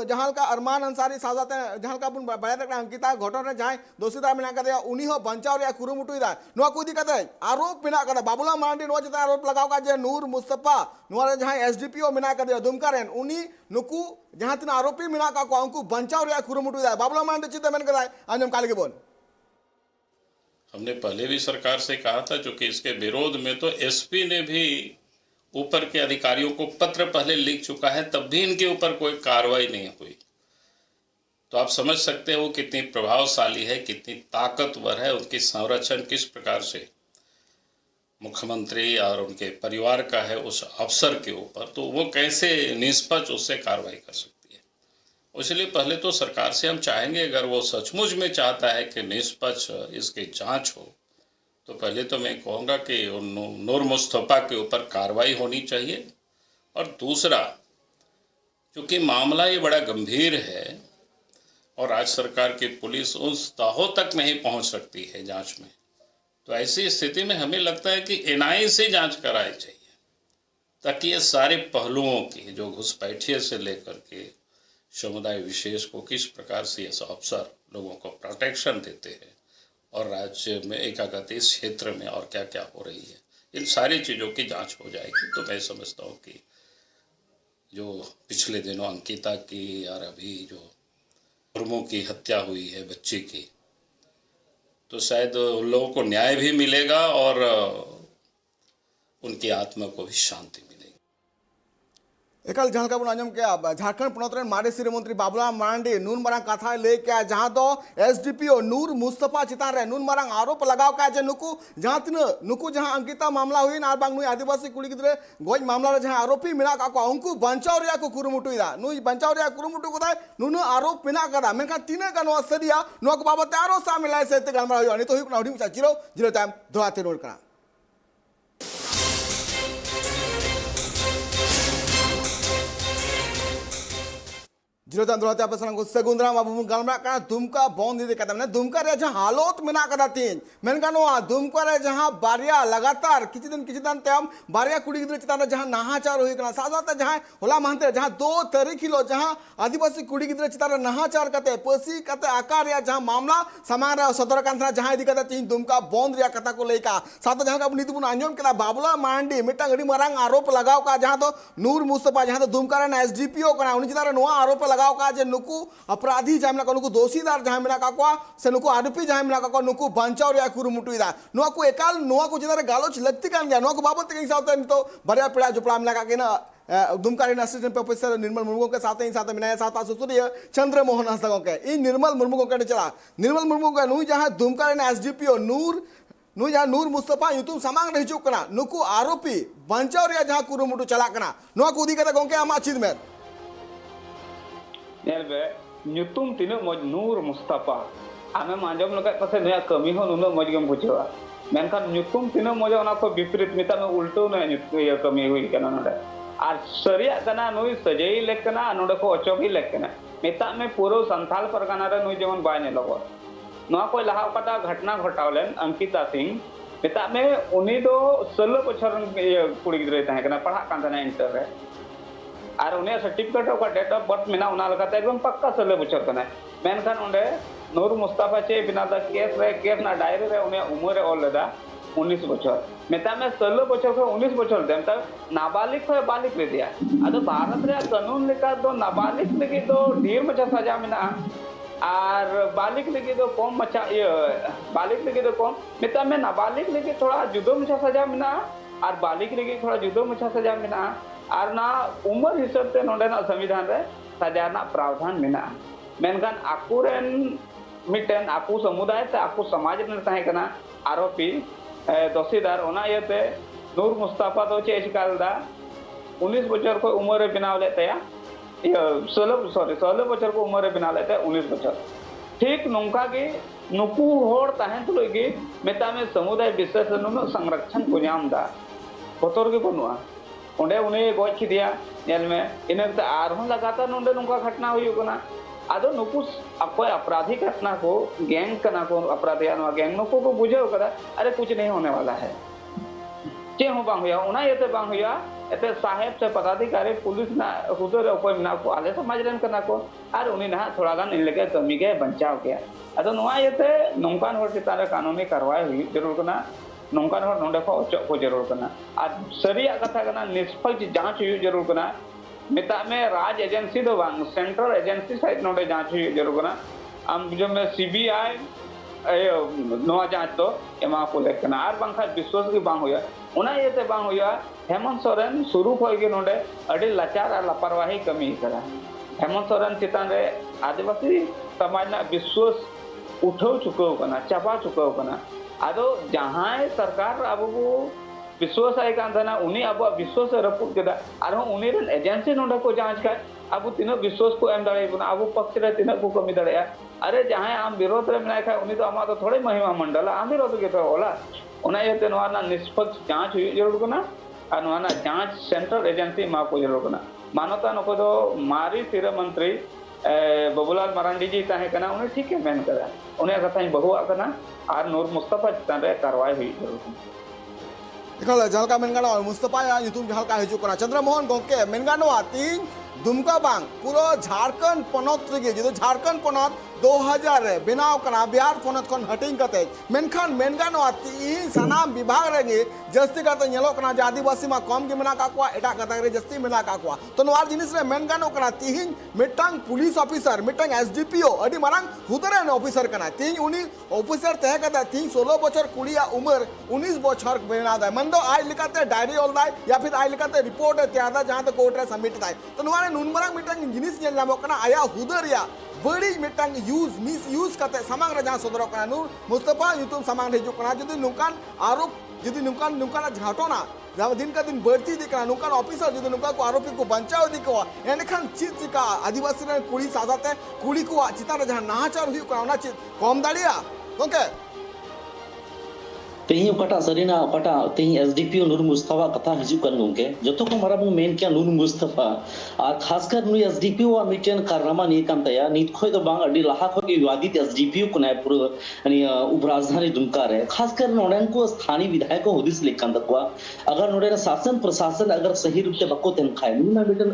जहाँ का अरमान अंसारी साजाते जहाँ का बुन बया तक अंकिता घटन रे जहाँ दोषीदार मिना का दिया उन्हीं हो बंचाव रे कुरुमुटुई दा नुआ कुदी कते आरोप मिना का बाबूला मांडी नुआ जिता आरोप लगाव का जे नूर मुस्तफा नुआ रे जहाँ SDPO मिना का दिया दुमका रेन उन्हीं नुकु जहाँ तीन आरोपी मिना का को अंकु बंचाव रे कुरुमुटुई दा बाबूला मांडी चिते मेन का अंजम काले के बोन हमने पहले भी सरकार से कहा था, चूंकि इसके विरोध में तो एसपी ने भी ऊपर के अधिकारियों को पत्र पहले लिख चुका है, तब भी इनके ऊपर कोई कार्रवाई नहीं हुई। तो आप समझ सकते हो कितनी प्रभावशाली है, कितनी ताकतवर है, उनकी संरक्षण किस प्रकार से मुख्यमंत्री और उनके परिवार का है उस अफसर के ऊपर, तो वो कैसे निष्पक्ष उससे कार्रवाई कर सकती है। इसलिए पहले तो सरकार से हम चाहेंगे, अगर वो सचमुच में चाहता है कि निष्पक्ष इसकी जांच हो, तो पहले तो मैं कहूँगा कि नूर मुस्तफा के ऊपर कार्रवाई होनी चाहिए। और दूसरा, क्योंकि मामला ये बड़ा गंभीर है और राज्य सरकार की पुलिस उस दाहों तक नहीं पहुंच सकती है जांच में, तो ऐसी स्थिति में हमें लगता है कि NIA से जांच कराई चाहिए, ताकि ये सारे पहलुओं की, जो घुसपैठिए से लेकर के समुदाय विशेष को किस प्रकार से ऐसा अफसर लोगों को प्रोटेक्शन देते हैं और राज्य में एकागत इस क्षेत्र में और क्या क्या हो रही है, इन सारी चीज़ों की जांच हो जाएगी। तो मैं समझता हूँ कि जो पिछले दिनों अंकिता की और अभी जो मुर्मू की हत्या हुई है बच्ची की, तो शायद उन लोगों को न्याय भी मिलेगा और उनकी आत्मा को भी शांति मिलेगी। एकल जहाँ का आंजम क्या झारखंड पनत मारे सिरे मंत्री बाबूलाल मांडी नून मारंग कथा ले क्या जहाँ तो SDPO नूर मुस्तफा चितान रे नून मारंग आरोप लगाव का जे नुकु जहाँ तीन नुकु जहाँ अंकिता मामला हुई ना बांग नुई आदिवासी कुड़ी गिद्रे गोज मामला रे जहाँ आरोपी मिना का को उनको बंचाव रे को कुरुमुटुई दा नुई बंचाव रे कुरुमुटु को दाय नुन आरोप मिना कदा मेनका तीन का नो सरिया नो को बाबत आरो शामिल है से ते गलमा हुई अनि तो हुई हुडी मुचा जीरो टाइम दोआते नोट करा जीरो टाइम दोआते आप संग सगुंदराम अब गलमा का दुमका बंद दे कदम ने दुमका रे जहां हालत मेना कदा तीन मेनका नो दुमका रे जहां बारिया लगातार किछि दिन तम बारिया कुड़ी गिद्रे चितान जहां नाहाचार होई कना साजाते जहां होला मानते जहां 2 तारीख हिलो जहां आदिवासी कुड़ी गिद्रे चितान नाहाचार कते पसी कते आकार या जहां मामला समान रे सदर कांथना जहां इदी कते तीन दुमका बंद रे कथा को लेका साथ जहां का नीति बुन अंजम केला बाबूलाल मांडी मिटा गडी मारंग आरोप लगाव का जहां तो नूर मुस्तफा जहां तो दुमका रे SDPO कना उनी चितान नो आरोप लगाव का जे नुकु अपराधी जहां मिला नुकु दोषीदार जहां मिला का से नुकु आरोपी जहां मिला का नुकु बंचाव रे कुरुमुटुई दा नुआ को एकाल नुआ को चितान गालोच लगती कान गया नुआ को बाबत के हिसाब से तो बरिया पेड़ा जुपड़ा मिला का के ना दुमका रे असिस्टेंट प्रोफेसर निर्मल मुर्मू के साथ ही साथ मिनाया साथ सुसुरिय चंद्रमोहन हंसदा के इन निर्मल मुर्मू को चला निर्मल मुर्मू का नुई जहां दुमका रे SDPO नुई जहां नूर मुस्तफा युतुम सामांग रहिजु कना नुकु आरोपी बंचाव रे जहां कुरुमुटु चला कना नुआ को उदी कते गोंके आमा चिद में नेलबे ᱧᱩᱛᱩᱢ ᱛᱤᱱᱟᱹᱜ ᱢᱚᱡ ᱱᱩᱨ ᱢᱩᱥᱛᱟᱯᱷᱟ ᱟᱢᱮᱢ ᱟᱸᱡᱚᱢ ᱞᱮᱠᱷᱟᱡ ᱯᱟᱥᱮ ᱱᱩᱭᱟᱜ ᱠᱟᱹᱢᱤ ᱦᱚᱸ ᱱᱩᱱᱟᱹᱜ ᱢᱚᱡ ᱜᱮᱢ ᱵᱩᱡᱷᱟᱹᱣᱟ ᱢᱮᱱᱠᱷᱟᱱ ᱧᱩᱛᱩᱢ ᱛᱤᱱᱟᱹᱜ ᱢᱚᱡ ᱚᱱᱟ ᱠᱚ ᱵᱤᱯᱨᱤᱛ ᱢᱮᱛᱟᱜ ᱢᱮ ᱩᱞᱴᱟᱹᱣ ᱱᱩᱭᱟᱜ ᱠᱟᱹᱢᱤ ᱦᱩᱭ ᱠᱟᱱᱟ ᱱᱚᱰᱮ ᱟᱨ ᱥᱟᱹᱨᱤᱭᱟᱜ ᱠᱟᱱᱟ ᱱᱩᱭ ᱥᱟᱡᱟᱭ ᱞᱮᱠ ᱠᱟᱱᱟ ᱱᱚᱰᱮ ᱠᱚ ᱚᱪᱚᱜᱤ ᱞᱮᱠ ᱠᱟᱱᱟ ᱢᱮᱛᱟᱜ ᱢᱮ ᱯᱩᱨᱟᱹ ᱥᱟᱱᱛᱟᱞ ᱯᱟᱨᱜᱟᱱᱟ ᱨᱮ ᱱᱩᱭ ᱡᱮᱢᱚᱱ ᱵᱟᱭ ᱧᱮᱞᱚᱜᱚᱜ ᱱᱚᱣᱟ ᱠᱚ ᱞᱟᱦᱟ ᱚᱠᱟᱴᱟᱜ ᱜᱷᱚᱴᱱᱟ ᱜᱷᱚᱴᱟᱣ ᱞᱮᱱ अंकिता सिंह ᱢᱮᱛᱟᱜ ᱢᱮ ᱩᱱᱤ ᱫᱚ 16 ᱵᱚᱪᱷᱚᱨ ᱠᱩᱲᱤ ᱜᱤᱫᱽᱨᱟᱹᱭ ᱛᱟᱦᱮᱸ ᱠᱟᱱᱟ ᱯᱟᱲᱦᱟᱜ ᱠᱟᱱ ᱛᱟᱦᱮᱱᱟ ᱤᱱᱴᱟᱨ ᱨᱮ और उन्हें सर्टिफिकेट का डेट ऑफ बर्थ मिना उना लगाते एकदम पक्का 16 बछर कना मेनखान उन्हें नूर मुस्तफा चे बिना द केस ना डायरी रे उन्हें उम्र ऑल लेदा 19 बछर मेता में 16 बछर को 19 बछर देम तक नाबालिग को बालिग ले दिया अदो भारत रे कानून लेका तो नाबालिग लगी तो ढेर मचा सजा मिना और बालिग लगी तो कम मचा ये बालिग लगी तो कम मेता में नाबालिग लगी थोड़ा जुदो मचा सजा मिना और बालिग लगी थोड़ा जुदो मचा सजा मिना और ना उम्र हिसाब से नोडे ना संविधान रे सजा ना प्रावधान मिना मेनखान आकुरेन मिटन आकु समुदाय से आकु समाज में तहे कना आरोपी दोषीदार ओना इयते नूर मुस्ताफा दो चे चिकालदा 19 बछर को उम्र बनाव लेते या 16 बछर को उम्र बनाव लेते 19 बछर ठीक नोंका के नुकु होड़ तहन तुलो के मेता में समुदाय विशेष नुन संरक्षण को नाम दा बतौर के बनुआ ओंडे उन्हें गोज खिदिया नेल में इनते आरहन लगातार नोंडे नोंका घटना हुई कना आदो नुकु अकोय अपराधी घटना को गैंग कना को अपराधी अनवा गैंग नुकु को बुझे कदा अरे कुछ नहीं होने वाला है चे हो बांग हुआ उना येते बांग हुआ एते साहेब से पदाधिकारी पुलिस ना हुदर अकोय ना को आले समाज रेन कना को आर उनी ना थोड़ा गान इन लगे कमी के बचाव के अदो नुआ येते नोंकान होर चितारे कानूनी कार्रवाई हुई जरूर कना नोंकान होर नोंडे को अचो को जरूर कना आ सरिया कथा कना निष्पक्ष जांच हुई जरूर कना मिता में राज एजेंसी दो बांग सेंट्रल एजेंसी साइड नोंडे जांच हुई जरूर कना आम जो में सीबीआई नोआ जांच तो एमा को लेकना आर बांखा विश्वास की बांग हुआ उना येते बांग हुआ हेमंत सोरेन शुरू होय के नोंडे अडी लाचार आ लापरवाही कमी करा हेमंत सोरेन चितान रे आदिवासी समाज ना विश्वास उठाव चुको कना चापा चुको कना आदो जहां सरकार अब विश्वास आय कान थाना उनी अब विश्वास रपुट केदा आर उनी रन एजेंसी नोंडे को जांच का अब तीन विश्वास को एम दाड़े बना अब पक्ष रे तीन को कमी दाड़े अरे जहां आम विरोध रे मनाय खा उनी तो आमा तो थोड़े महिमा मंडल आम विरोध के तो होला उना येते नोआ ना निष्पक्ष जांच हुई जरूर कना आ नोआ ना जांच सेंट्रल एजेंसी मा को जरूर कना मानवता नको तो मारी सिर मंत्री बबुलाल मरांडी जी ताहे कना उन्हें ठीक है मेन करा उन्हें कथा बहुआ कना आर नूर मुस्तफा चितान रे कार्रवाई हुई जरूर देखल जहलका मेनगानो मुस्तफा या यूट्यूब जहलका हिजू कना चंद्रमोहन गोंके मेनगानो तीन दुमका बांग पूरा झारखंड पनत रे जो झारखंड पनत 2000 बनाव कना बिहार पनत खन हटिंग कते मेनखान मेनगानो तीन सनाम विभाग रेगे जस्ती कते नेलो कना जे आदिवासी मा कम के मेना काकुआ एटा कता रे जस्ती मेना काकुआ तो नवार जिनिस रे मेनगानो कना तीन मिटांग पुलिस ऑफिसर मिटांग एसडीपीओ अडी मारांग हुदरे ऑफिसर कना तीन उनी ऑफिसर तह कता तीन 16 बछर कुड़िया उम्र 19 बछर बेना दा मन दो आज लिखाते डायरी ऑल दाय या फिर आज लिखाते रिपोर्ट त्यादा जहां तो कोर्ट रे सबमिट दाय तो नवारे नुन मारांग मिटांग जिनिस नेल नामो कना आया हुदरिया बड़ी मिटांग यूज मिस यूज कते समांग रे जहां सदरो कना नूर मुस्तफा यूट्यूब समांग रे जो कना जदि नुकान आरोप जदि नुकान घाटना जब दिन का दिन बढ़ती दिखना नुकान ऑफिसर जदि नुका को आरोपी को बचाव दिखवा एनखान चित चिका आदिवासी रे कुड़ी साजाते कुड़ी को चिता रे जहां नाचार हुई कना चित कम दाड़िया ओके तेही कटा सरीना कटा तेही एसडीपीओ नूर मुस्तफा कथा हिजू कन गोंके जतो को मारा मेन क्या नूर मुस्तफा और खासकर नु एसडीपीओ आ मिटेन कारनामा नि काम तया नित खोय तो बांग अडी लाहा खो के विवादित एसडीपीओ को नाय पुरो अनि उपराजधानी दुमका रे खासकर नोडन को स्थानीय विधायक को हदिस लेकन तकवा अगर नोडे शासन प्रशासन अगर सही रूप से बको तेन खाय नु मिटेन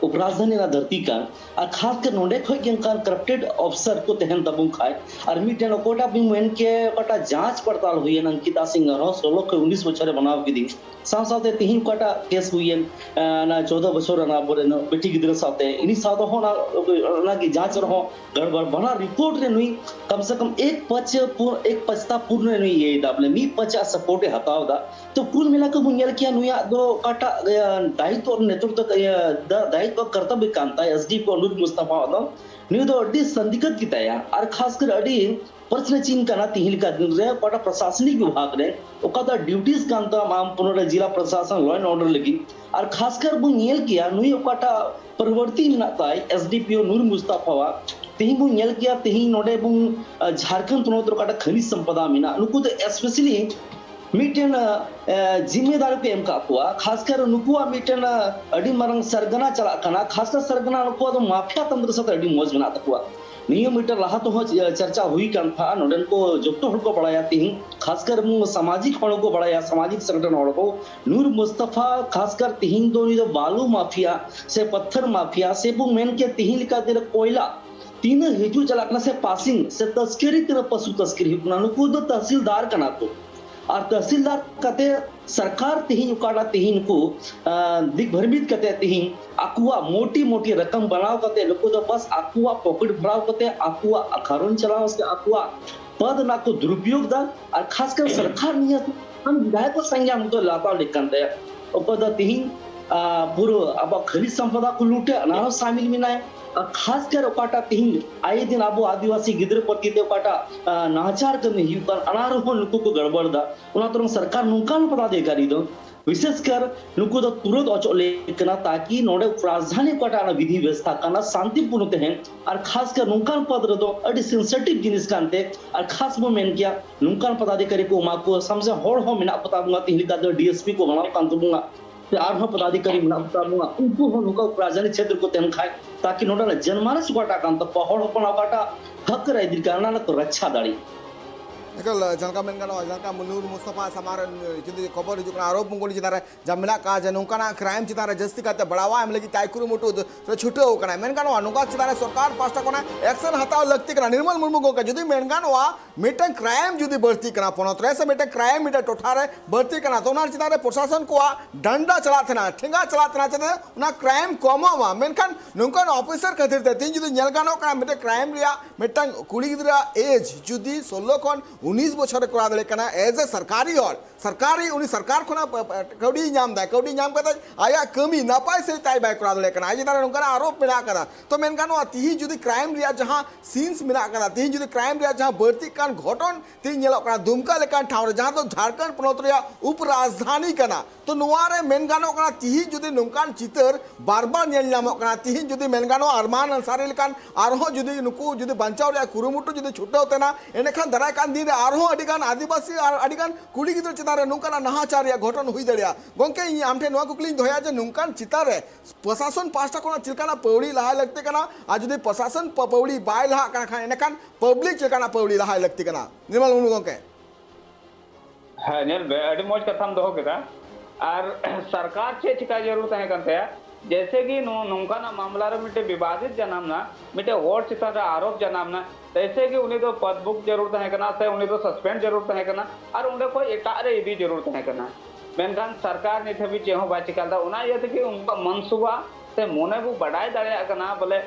उपराजधानी ना धरती का और खासकर नोडे खोय के करप्टेड अफसर को तेहन दबु खाय और मिटेन कोटा भी मेन के कटा जांच पड़ताल हुई अंकिता सिंह 16 के 19 बछर बनाव की दी साथ साथ तीन कटा केस हुई ना 14 बछर ना बोरे बेटी गिद्र साथे इनी साथ हो ना की जांच रहो गड़बड़ बना रिपोर्ट रे नुई कम से कम एक पचता पूर्ण नुई ये दाबले मी 50 सपोर्ट हताव दा तो कुल मिला के बुनियल किया नुया दो कटा दायित्व और नेतृत्व दायित्व कर्तव्य कांता एसडी को नूर मुस्तफा दा न्यू दो अड्डी संदिग्ध की तया और खासकर अड्डी प्रश्न चिन्ह कना तिहिल का दिन रे कोटा प्रशासनिक विभाग रे ओका ड्यूटीज कांता माम पुनर जिला प्रशासन लॉ एंड ऑर्डर लगी और खासकर बु नेल किया नुई ओकाटा प्रवर्ती नाताय एसडीपीओ नूर मुस्तफा तेही बु नेल किया तेही नोडे बु झारखंड पुनोत ओकाटा खनिज संपदा मिना नुकु तो स्पेशली मिटेन जिम्मेदारी पे एम का हुआ खासकर नुकुआ मिटेन अडी मरंग सरगना चला कना खासकर सरगना नुकुआ तो माफिया तंत्र से अडी मौज बना तकुआ नियम मीटर लाहा तो चर्चा हुई कान था नोडन को जोतो हड़ को बढ़ाया तीन खासकर सामाजिक हड़ को बढ़ाया सामाजिक संगठन हड़ को नूर मुस्तफा खासकर तीन दोनी तो बालू माफिया से पत्थर माफिया से वो मेन के तीन का तेरे कोयला तीन हिजू चलाकना से पासिंग से तस्करी तेरे पशु तस्करी नुकू तो तहसीलदार कना तो और तहसीलदार कहते सरकार तिहिन उकाड़ा तिहिन को दिग्भ्रमित कहते तिहिन अकुआ मोटी मोटी रकम बनाओ कहते लोग तो बस अकुआ पॉकेट भराव कहते अकुआ अखारों चलाओ उसके अकुआ पद ना को दुरुपयोग दा और खासकर सरकार नियत हम विधायक को संज्ञा मुद्दो लाता लिखन दे उपद तिहिन पूरा अब खनिज संपदा को लूटे अनारो शामिल मिनाय खासकर ओकाटा तिहिं आए दिन अब आदिवासी गिद्र प्रति ते ओकाटा नाचार कमी हुकान अनारो हो नुकु को गड़बड़ दा उना तरंग सरकार नुकान पदाधिकारी दो विशेषकर नुकु दो तुरंत अचो लेकना ताकि नोडे राजधानी ओकाटा विधि व्यवस्था काना शांतिपूर्ण तहन और खासकर नुकान पद रदो अडी सेंसिटिव जिनिस कानते और खास बो मेन किया नुकान पदाधिकारी को मा को समझे होड़ हो मिना पता बुंगा तिहिं का डीएसपी को बनाव कान बुंगा आर पदाधिकारी उनको नुका राजधानी क्षेत्र को तेन खाए ताकि नोडा जनमानस कोटा कान तो पहाड़ होपन आकाटा हक रे दिल करना तो रक्षा दाड़ी निकल जनका मेन गानो जनका मुनूर मुस्तफा समार जुदी खबर हिजुक आरोप मुंगोली चितारे जमना का जनोंकाना क्राइम चितारे जस्ती काते बढ़ावा एम लगी ताइकुरु मुटु तो छुटे हो कना मेन गानो अनुका चितारे सरकार पास्टा कोना एक्शन हताव लगती कना निर्मल मुर्मु को जुदी मेन गानो मिटन क्राइम जुदी बढ़ती कना पनोत्रे से मिटन क्राइम मिटा टोठारे बढ़ती कना तो ना चितारे प्रशासन को डंडा चलातना ठेंगा चलातना चते उना क्राइम कमवा मेनखान नुंकन ऑफिसर खातिर ते तीन जुदी नेल गानो कना मिटन क्राइम रिया मिटन कुड़ी गिदरा एज जुदी 16 खन 19 बछर करा दले कना एज ए सरकारी और सरकारी उनी सरकार खना कौडी नाम दा कौडी नाम कते आया कमी नापाय से ताई बाय करा दले कना आजे तारे नुकना आरोप मिला करा तो मेन गानो तिही जुदी क्राइम रिया जहां सीन्स मिला कना तिही जुदी क्राइम रिया जहां बढ़ती कान घटन ती नेलो कना दुमका लेकान ठाव रे जहां तो झारखंड पनोत रिया उप राजधानी कना तो नुवारे मेन गानो कना तिही जुदी नुकान चितर बार-बार नेल नामो कना तिही जुदी मेन गानो अरमान अंसारी लेकान आरहो जुदी नुकु जुदी बंचाव रे कुरुमुटु जुदी छुट्टो तेना एनेखान दराय कान दिन आरहो अडिगान आदिवासी अडिगान कुड़ी गिदर चितारे नुकान नाहाचार या घटन हुई दड़िया गोंके आमठे नुआ कुकली दोया जे नुकान चितारे प्रशासन पास्टा कोना चिलकाना पौड़ी लहा लगते कना आ जुदी प्रशासन पौड़ी बाय लहा कना खान एनेखान पब्लिक चिलकाना पौड़ी लहा लगते कना निर्मल मुर्मु गोंके हाँ नेल बे अडी मौज कथाम दोहो केदा और सरकार चे चिका जरूरत है कंते जैसे कि नौका मामला मिटे विवादित जनामना मिटे वोट चितार आरोप जनामना तैसे कि उन्हें तो पदबुक जरूरत है करना से उन्हें तो सस्पेंड जरूरत है करना और उन्हें कोई एटारे इदी जरूरत है करना मेनखान सरकार नित हबी चेहो बा चिकालदा उना ये कि उनका मनसूबा से मोने को बढ़ाई दाड़े करना बोले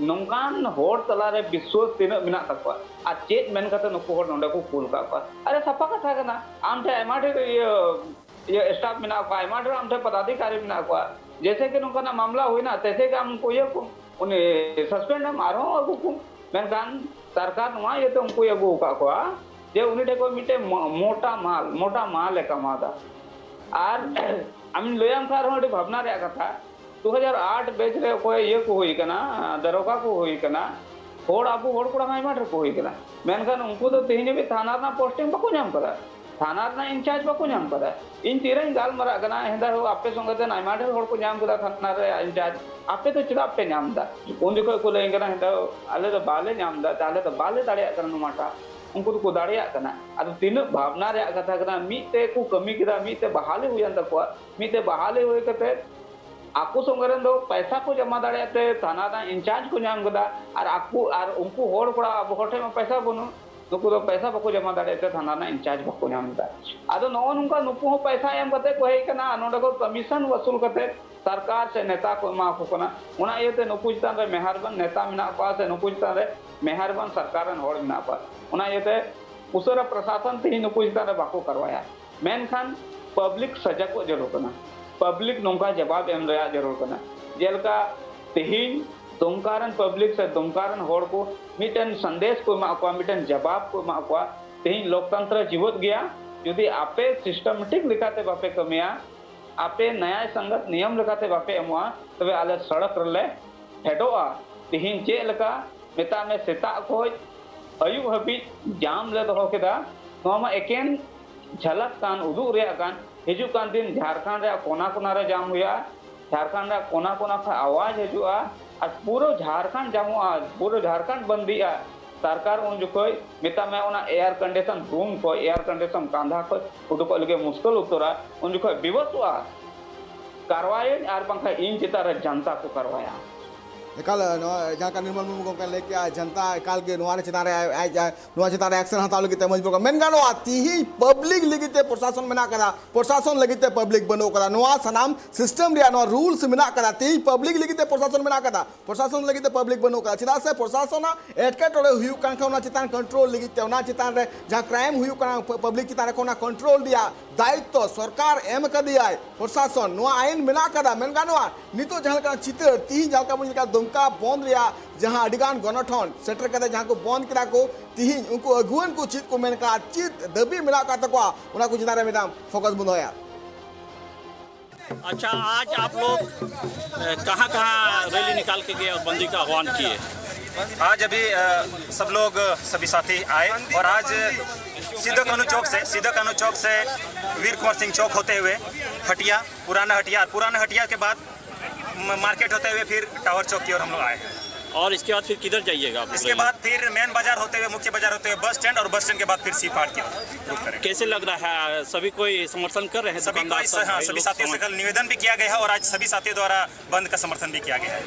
नौकान होड़ तलारे विश्वास तीन मिना तकवा आ चेत मेन कते नुकु होड़ नोंडे को कुल का अरे सफा कथा करना आमठे एमाठे ये स्टाफ मिना को एमाठे आमठे पदाधिकारी मिना को जैसे कि नुकाना मामला हुई ना तैसे कि हमको ये उन्हें सस्पेंड हम आरो को मेनखान सरकार नुआ ये तो उनको ये गो का को जे उन्हें को मिटे मोटा माल कमादा और हम लोयम कार होडी भावना रे कथा 2008 बेच रे कोई ये को हुई कना दरोगा को हुई कना होड़ आबू होड़ कोड़ा माई माटर को हुई कना मेनखान उनको तो तेहिने भी थाना ना पोस्टिंग बको नाम करा थाना ना इंचार्ज बको नाम करा इन तीरन गाल मरा कना हेंदा हो आपे संगते नाई माटर होड़ को नाम करा थाना रे इंचार्ज आपे तो चिड़ा आपे नाम दा उन दिको को लेंगे ना हेंदा आले तो बाले नाम दा ताले तो बाले दाड़िया करन माटा उनको तो को दाड़िया कना अद तीन भावना रे कथा कना मीते को कमी किदा मीते बहाले हुई अंत को मीते बहाले हुई कते आकु संगरन दो पैसा को जमा दाड़े थाना ना इंचार्ज को नाम कदा और आकु और उनको होड़ कोड़ा अब होठे में पैसा बनु नुकु तो पैसा बको जमा दाड़े थाना ना इंचार्ज बको नाम दा आदो नो नुका नुकु पैसा एम कते को हे कना नोडे को कमीशन वसूल कते सरकार से नेता को मा को कना उना येते नुकु चितान रे मेहरबान नेता मिना पास नुकु चितान रे मेहरबान सरकारन होड़ मिना पास उना येते उसरा प्रशासन ती नुकु चितान रे बाको करवाया मेनखान पब्लिक सजग को जरूर कना पब्लिक नौका जवाब एम रहा जरूर करना जेलका तेहिन दुमकारन पब्लिक से दुमकारन होड़ को मिटन संदेश को माकवा मिटन जवाब को माकवा तेहिन लोकतंत्र जीवत गया यदि आपे सिस्टमेटिक लिखाते बापे कमिया आपे न्याय संगत नियम लिखाते बापे एमवा तबे आले सड़क रले हेडोआ तेहिन चे लका मेता में सेता खोज अयुब हबी जाम ले दो केदा नोमा एकेन झलक कान उदू रे कान हिजुक कान दिन झारखंड रे कोना कोना रे जाम हुआ झारखंड रे कोना कोना का आवाज हजुआ और पूरा झारखंड जामुआ पूरा झारखंड बंदिया सरकार उन जुकोय मिता में उना एयर कंडीशन रूम को एयर कंडीशन कांधा को उडको लगे मुश्किल उतरा उन जुकोय विवसुआ कार्रवाई और पंखा इन चिता रे जनता को करवाया कल जहाँ का निर्मल मुर्मू को लेके आ जनता काल के नुआ चितारे नुआ चितारे एक्शन हताल लगिते मजबूर मेन गानो आती ही पब्लिक लगिते प्रशासन में ना करा प्रशासन लगिते पब्लिक बनो करा नुआ सनाम सिस्टम रिया नुआ रूल्स में ना करा ती पब्लिक लगिते प्रशासन में ना करा प्रशासन लगिते पब्लिक बनो करा चिदा से प्रशासन एटके टोले हुई कांखा उना चितान कंट्रोल लगिते उना चितान रे जहाँ क्राइम हुई काना पब्लिक चितारे कोना कंट्रोल दिया दायित्व सरकार एम कदियाय प्रशासन नुआ आईन मेना कदा मेन गानोआ नितो जहां का चित्र तीन जहां का बुझ का दुमका बंद रिया जहां अडिगान गणठन सेटर कदे जहां को बंद किरा को तीन उनको अगुवन को चित को मेन का चित दबी मेना का तकवा उना को जिनारे मैडम फोकस बंद होया। अच्छा, आज आप लोग कहाँ रैली निकाल के गए और बंदी का आह्वान किए? आज अभी सब लोग सभी साथी आए और आज सीधा कानू चौक से वीर कुंवर सिंह चौक होते हुए हटिया, पुराना हटिया के बाद मार्केट होते हुए फिर टावर चौक की ओर हम लोग आए हैं। और इसके बाद फिर किधर जाइएगा आप? इसके बाद फिर मेन बाजार होते हुए, मुख्य बाजार होते हुए बस स्टैंड, और बस स्टैंड के बाद फिर सी पार्क की ओर रुक करेंगे। कैसे लग रहा है? सभी कोई समर्थन कर रहे हैं? सभी साथियों से कल निवेदन भी किया गया है और आज सभी साथियों द्वारा बंद का समर्थन भी किया गया है।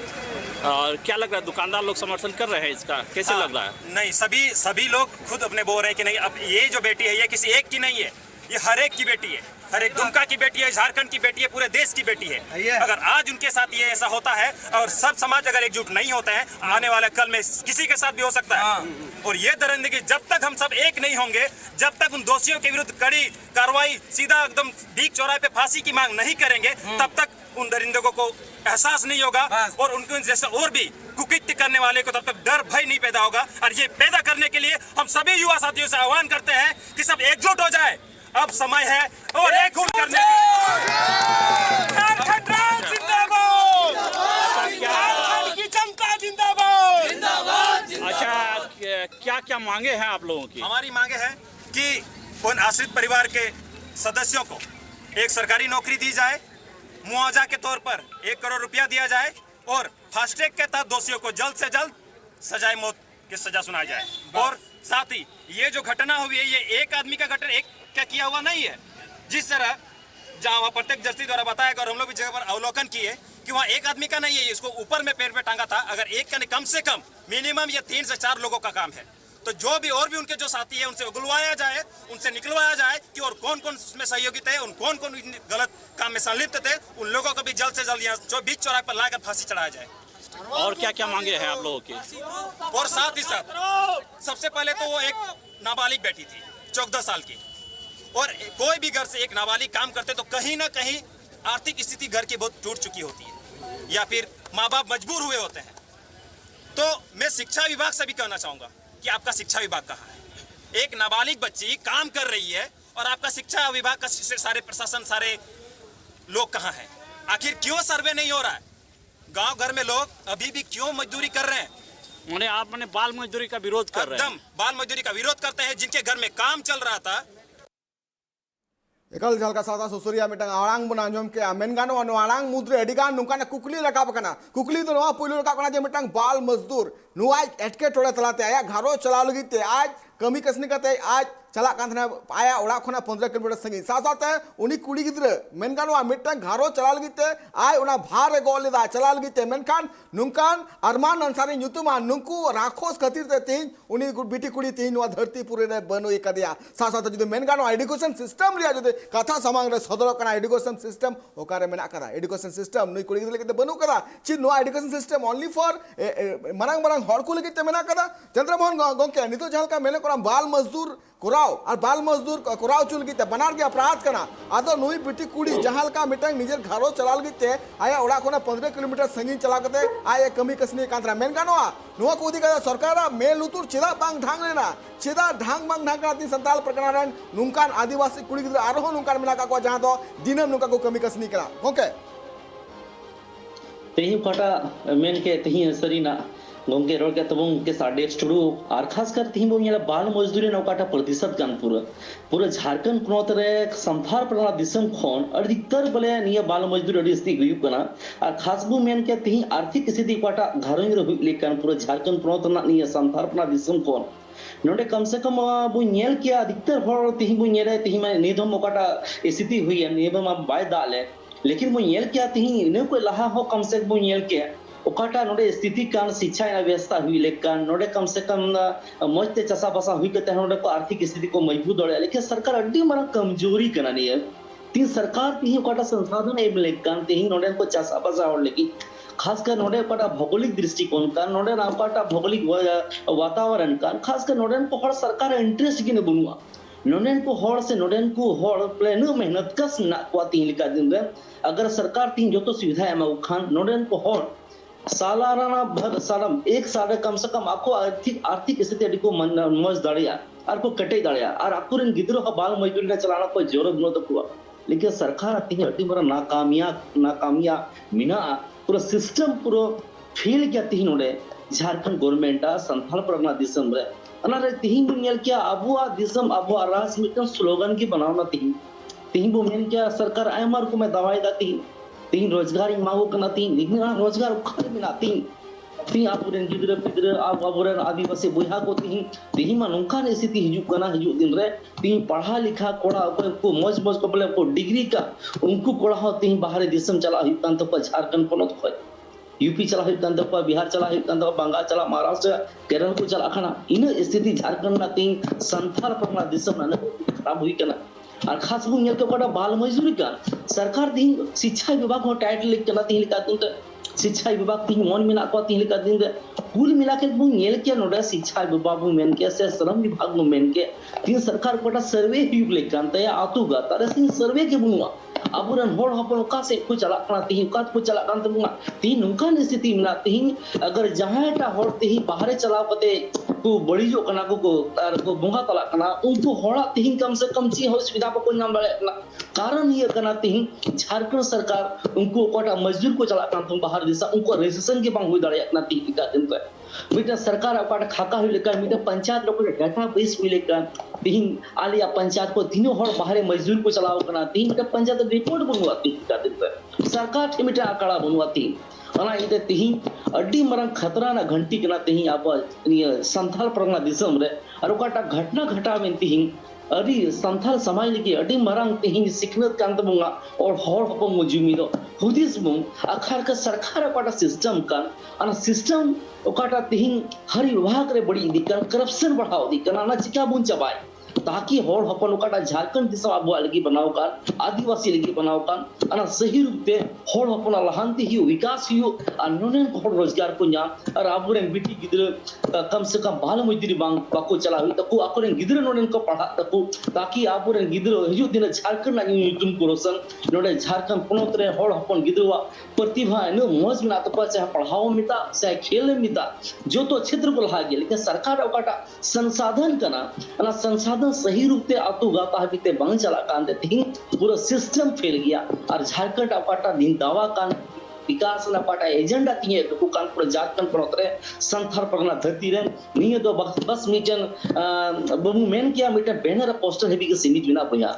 और क्या लग रहा है, दुकानदार लोग समर्थन कर रहे हैं इसका? कैसे लग रहा है? नहीं, सभी लोग खुद अपने बोल रहे हैं कि नहीं, अब ये जो बेटी है ये किसी एक की नहीं है, ये हर एक की बेटी है, हर एक दुमका की बेटी है, झारखंड की बेटी है, पूरे देश की बेटी है। अगर आज उनके साथ ये ऐसा होता है और सब समाज अगर एकजुट नहीं होते हैं, आने वाले कल में किसी के साथ भी हो सकता है। और ये दरिंदगी जब तक हम सब एक नहीं होंगे, जब तक उन दोषियों के विरुद्ध कड़ी कार्रवाई सीधा एकदम बीच चौराहे पे फांसी की मांग नहीं करेंगे, तब तक उन दरिंदों को एहसास नहीं होगा और उनके जैसे और भी कुकृत्य करने वाले को तब तक डर भय नहीं पैदा होगा। और ये पैदा करने के लिए हम सभी युवा साथियों से आह्वान करते हैं कि सब एकजुट हो जाए। अब समय है और एक होकर करने की जनता जिंदाबाद। अच्छा, क्या क्या मांगे हैं आप लोगों की? हमारी मांगे है कि उन आश्रित परिवार के सदस्यों को एक सरकारी नौकरी दी जाए, मुआवजा के तौर पर 1 करोड़ रुपया दिया जाए और फास्ट ट्रैक के तहत दोषियों को जल्द से जल्द सजाए मौत की सजा सुनाई जाए। और साथ ही ये जो घटना हुई है, ये एक आदमी का घटना एक क्या किया हुआ नहीं है। जिस तरह जहाँ प्रत्यक्षदर्शी द्वारा बताया गया और हम लोग भी जगह पर अवलोकन किए कि वहाँ एक आदमी का नहीं है, इसको ऊपर में पेड़ पे टांगा था। अगर एक का नहीं, कम से कम मिनिमम ये 3 से 4 लोगों का काम है। तो जो भी और भी उनके जो साथी है उनसे उगलवाया जाए, उनसे निकलवाया जाए कि और कौन कौन उसमें सहयोगी थे, उन कौन कौन गलत काम में संलिप्त थे, उन लोगों को भी जल्द से जल्द यहाँ बीच चौराहे पर लाकर फांसी चढ़ाया जाए। और क्या क्या मांगे हैं आप लोगों की? और साथ ही साथ सबसे पहले तो वो एक नाबालिग बेटी थी 14 साल की, और कोई भी घर से एक नाबालिग काम करते तो कहीं ना कहीं आर्थिक स्थिति घर की बहुत टूट चुकी होती है या फिर माँ बाप मजबूर हुए होते हैं। तो मैं शिक्षा विभाग से भी कहना चाहूंगा कि आपका शिक्षा विभाग कहाँ है? एक नाबालिग बच्ची काम कर रही है और आपका शिक्षा विभाग का सारे प्रशासन, सारे लोग कहाँ हैं? आखिर क्यों सर्वे नहीं हो रहा है? गांव घर में लोग अभी भी क्यों मजदूरी कर रहे हैं? आप बाल मजदूरी का विरोध कर रहे हैं? एकदम बाल मजदूरी का विरोध करते हैं। जिनके घर में काम चल रहा था, एकल झलका सादा सुसुरिया मिटंग आड़ांग बन आंजम के मेन गानो अनु आड़ांग मुद्रे अडिगान नुकाना कुकली रकाब कना कुकली तो नवा पुइलो रकाब कना जे मिटंग बाल मजदूर नुआई एटके टोले तलाते आया घरो चला लगिते आज कमी कसनी कते आज चला कांथना आया ओड़ा खना 15 किलोमीटर संगी साथ उनी कुड़ी गिद्रे मेन गानो मिटंग घरो चला लगिते आय उना भार गोलेदा चला लगिते मेनखान नुकान अरमान अंसारी नुतुमा नुकु राखोस खतिर ते तीन उनी बिटी कुड़ी तीन वा धरती पुरे रे बनो एकदिया साथ जुदे मेन गानो एजुकेशन सिस्टम रिया जुदे कथा समांग रे सदर कना एजुकेशन सिस्टम ओकारे मेना कदा एजुकेशन सिस्टम नुई कुड़ी गिद्रे बनो कदा ची no education system only for मरंग मरंग हड़ को लगिते मेना कदा चंद्रमोहन गोंके नितो झलका मेले कोरा बाल मजदूर कोराव और बाल मजदूर कोराव चुल गीते बनार के अपराध कना आदो नुई बिटी कुड़ी जहां का मिटंग निजर घरो चलाल गीते आया ओड़ा कोना 15 किलोमीटर संगी चला कते आया कमी कसनी कांतरा मेन गानोआ नुआ कोदी का सरकार मेल लुतुर चेदा बांग ढांग लेना चेदा ढांग बांग ढांग काती संताल प्रकरण नुंकान आदिवासी कुड़ी गिद्रा आरो नुंकान मेना का जहां दो दिनम नुका को कमी कसनी करा ओके तेही कटा मेन के तेही सरीना गोंके रोड के तबों के साडे स्टूडियो और खास कर तीन बोंगेला बाल मजदूरी नौकाटा प्रतिशत गान पूरा झारखंड कुनोत रे संथार प्रना दिसम खोन अधिकतर बले निया बाल मजदूरी अडिस्ती हुई कना और खास बु मेन के तीन आर्थिक स्थिति काटा घरों रे हुई लेकन पूरा झारखंड कुनोत ना निया संथार प्रना दिसम खोन नोडे कम से कम बु नेल के अधिकतर हर तीन बु नेरे तीन में निधम काटा स्थिति हुई है नेबे मा बाय दाले लेकिन बु नेल के तीन ने को लहा हो कम से बु नेल के ओकाटा नोडे स्थिति कान शिक्षा व्यवस्था हुई लेकिन नोडे कम से कम मजते चसा बसा हुई कते नोडे को आर्थिक स्थिति को मजबूत दौड़े लेकिन सरकार अड्डी मरा कमजोरी कना नहीं है तीन सरकार तीन ओकाटा संसाधन एम लेकिन तीन नोडे को चसा बसा और लेकिन खासकर नोडे ओकाटा भौगोलिक दृष्टिकोण का नोडे ओकाटा भौगोलिक वातावरण का खासकर नोडे को हर सरकार इंटरेस्ट की ने बनुआ नोडेन को हॉड़ से नोडेन को हॉड़ प्लेन मेहनत कस ना को तीन लिखा दिन रे अगर सरकार तीन जो तो सुविधा है मैं खान नोडेन को हॉड़ सालाना भर साल एक साल कम से कम आपको आर्थिक स्थिति अड़ी को मज दाड़िया और को कटे दाड़िया और आपको इन गिद्रो का बाल मजदूरी चलाना कोई जरूरत न तो हुआ लेकिन सरकार तीन अड़ी मरा नाकामिया मिना पूरा सिस्टम पूरा फेल किया तीन नोडे झारखंड गवर्नमेंट संथाल परगना दिसम रे अनारे तीन बुनियाल क्या अबुआ दिसम अबुआ राज मिटन स्लोगन की बनावना तीन बुनियाल क्या सरकार आयमार को मैं दवाई दा तीन रोजगार मांगो करना तीन रोजगार उखाड़ में ना तीन आपुरेन गिद्र पिद्र आपुरेन आदिवासी बुहा को तीन मा नोंखान स्थिति हिजू कना हिजू दिन रे तीन पढ़ा लिखा कोड़ा को मौज को बोले को डिग्री का उनको कोड़ा हो तीन बाहर दिसम चला हितान तो झारखंड पोनत खोय यूपी चला हितान तो बिहार चला हितान तो बंगाल चला महाराष्ट्र केरल को चला खाना इन स्थिति झारखंड ना तीन संथाल परगना दिसम ना खराब हुई कना और खास बुनियाद के कोड़ा बाल मजदूरी का सरकार तीन शिक्षा विभाग को टाइटल लिख के ना तीन लिखा दिन शिक्षा विभाग तीन मन मिला को तीन लिखा दिन कुल मिला के नेल के नोडा शिक्षा विभाग में मेन के से श्रम विभाग में मेन के तीन सरकार कोटा सर्वे ही लेकर तय आतुगा तारे तीन सर्वे के बुनुआ अबुरन होड़ हपन का से को चला कना तीन का को चला कान तुंगा तीन नुका स्थिति मिला तीन अगर जहांटा होड़ तीन बाहर चला कते को बड़ी जो कना को तार को बुंगा तला कना उनको होड़ा तीन कम से कम ची हो सुविधा पर कोई नाम कारण ये कना तीन झारखंड सरकार उनको कोटा मजदूर को चला कान तुम बाहर दिशा उनको रजिस्ट्रेशन के बांग हुई दाड़े अपना तीन का दिन पर मिटा सरकार अपाट खाका हुई लेकर मिटा पंचायत लोग डाटा बेस हुई लेकर तीन आलिया पंचायत को तीनों होड़ बाहर मजदूर को चलाओ करना तीन मिटा पंचायत रिपोर्ट बनवा तीन का दिन पर सरकार के मिटा आंकड़ा बनवा तीन अना इते तीन अड्डी मरंग खतरा ना घंटी के ना तीन आप संथाल परगना दिसम रे और ओकाटा घटना घटावेन तीन अड़ी संथाल समाज लगी अड़ी मरंग तीन सिखनत कांत बुंगा और होड़ हपम मुजुमिदो हुदिस बुंग आखर का सरकार ओकाटा सिस्टम का अना सिस्टम ओकाटा तीन हर विभाग रे बड़ी दिक्कत करप्शन बढ़ाओ दिक्कत ना चिका बुन चबाई ताकि होड़ हपन ओकाटा झारखंड दिसम आबो लगी बनाओ कान आदिवासी लगी बनाओ कान अना सही रूप ते होड़ हपन लहांती ही विकास हियो अनोने होड़ रोजगार को न्या और आबुरे बिटी गिद्र कम से कम बाल मजदूरी बांग बाको चला हुई तको आकोरे गिद्र नोने को पढ़ा तको ताकि आबुरे गिद्र हिजु दिन झारखंड ना यूट्यूब को रोशन नोडे झारखंड पोनोतरे होड़ हपन गिद्रवा प्रतिभा न मौज में तो चाहे पढ़ाओ मिता चाहे खेल मिता जो तो क्षेत्र को लहा गया लेकिन सरकार ओकाटा संसाधन कना अना संसाधन सही रूप से आतुगाता बीते बंग चला कांदे थी पूरा सिस्टम फेल गया और झारखंड अपाटा दिन दावा कान विकास ना पाटा एजेंडा तिये तो कान पूरा झारखंड परोतरे संथाल परगना धरती रे निये तो बस मीटन बमु मेन किया मीटन बैनर पोस्टर हेबी के सीमित बिना भैया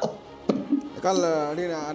कल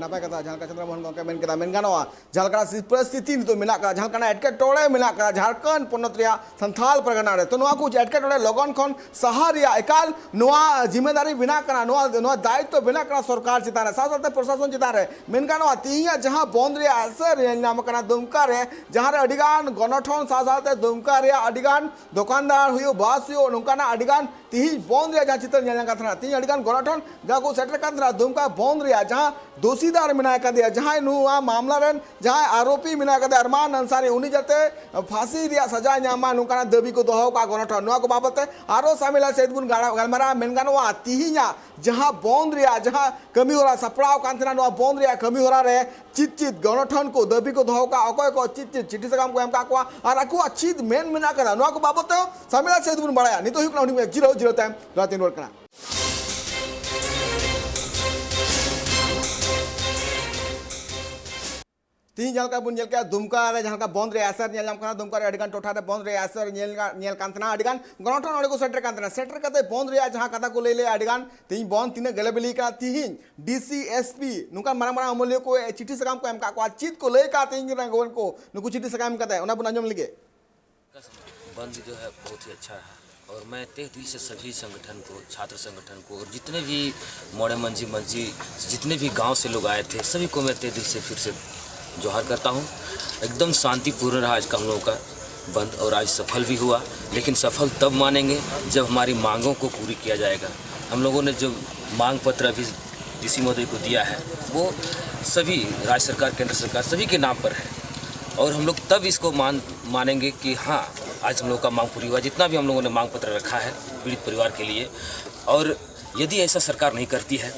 नपाय कथा झालका चंद्रमोहन गंके मेन केदा मेन गानोआ झालका परिस्थिति तो मेना का झालका एटके टोड़े मेना का झारखंड पोनत रिया संथाल परगना रे तो नोआ कुछ एटके टोड़े लगन खन सहारिया एकाल नोआ जिम्मेदारी बिना कना नोआ दायित्व बिना कना सरकार चितान साथ साथ प्रशासन चितान रे मेन गानोआ तिया जहां बंद रिया असर नाम कना दुमका रे जहां रे अडिगान गनठन साथ साथ दुमका रे अडिगान दुकानदार हुयो बास हुयो नोकाना अडिगान तिही बंद रिया जहां चित्र नेला कथना तिही अडिगान गनठन जा को सेटर कथना दुमका बंद रिया जहां दोषीदार मिना कदे जहां नुआ मामला रन जहां आरोपी मिना कदे अरमान अंसारी उनी जते फांसी रिया सजा न्यामा नुकाना दबी को दोहो का गनठन नुआ को बाबते आरो शामिल सेदबुन गलमारा मेनगानवा तिहिया जहां बंद रिया जहां कमी होरा सपड़ाव कांतना नुआ बंद रिया कमी होरा रे चित गनठन को दबी को दोहो का अकोय को चित चिट्ठी सगाम को एम का को और अको चित मेन मिना कदा नुआ को बाबते शामिल सेदबुन बड़ाया नितो हुकना उनी 0 टाइम रातिन वर्क कना तीन झालका बुन नेलका दुमका रे झालका बंद रे असर नेल नाम कना दुमका रे अडिगान टोठा रे बंद रे असर नेल कांतना अडिगान गनठन अडे को सेटर कांतना सेटर कते बंद रे जहां कथा को लेले अडिगान तीन बंद तीन गलेबली का तीन डीसीएसपी नुका मारा मारा अमूल्य को चिट्ठी सकाम को एम का चित को ले का तीन रंगवन को नुकु चिट्ठी सकाम कते ओना बुन अंजम लिगे बंद जो है बहुत ही अच्छा है और मैं तहे दिल से सभी संगठन को छात्र संगठन को और जितने भी मोड़े मंजी जितने भी गांव से लोग आए थे सभी को मैं तहे दिल से फिर से जोहार करता हूं। एकदम शांतिपूर्ण रहा आज का हम लोगों का बंद और आज सफल भी हुआ लेकिन सफल तब मानेंगे जब हमारी मांगों को पूरी किया जाएगा। हम लोगों ने जो मांग पत्र अभी डीसी महोदय को दिया है वो सभी राज्य सरकार केंद्र सरकार सभी के नाम पर है और हम लोग तब इसको मानेंगे कि हाँ आज हम लोग का मांग पूरी हुआ। जितना भी हम लोगों ने मांग पत्र रखा है पीड़ित परिवार के लिए और यदि ऐसा सरकार नहीं करती है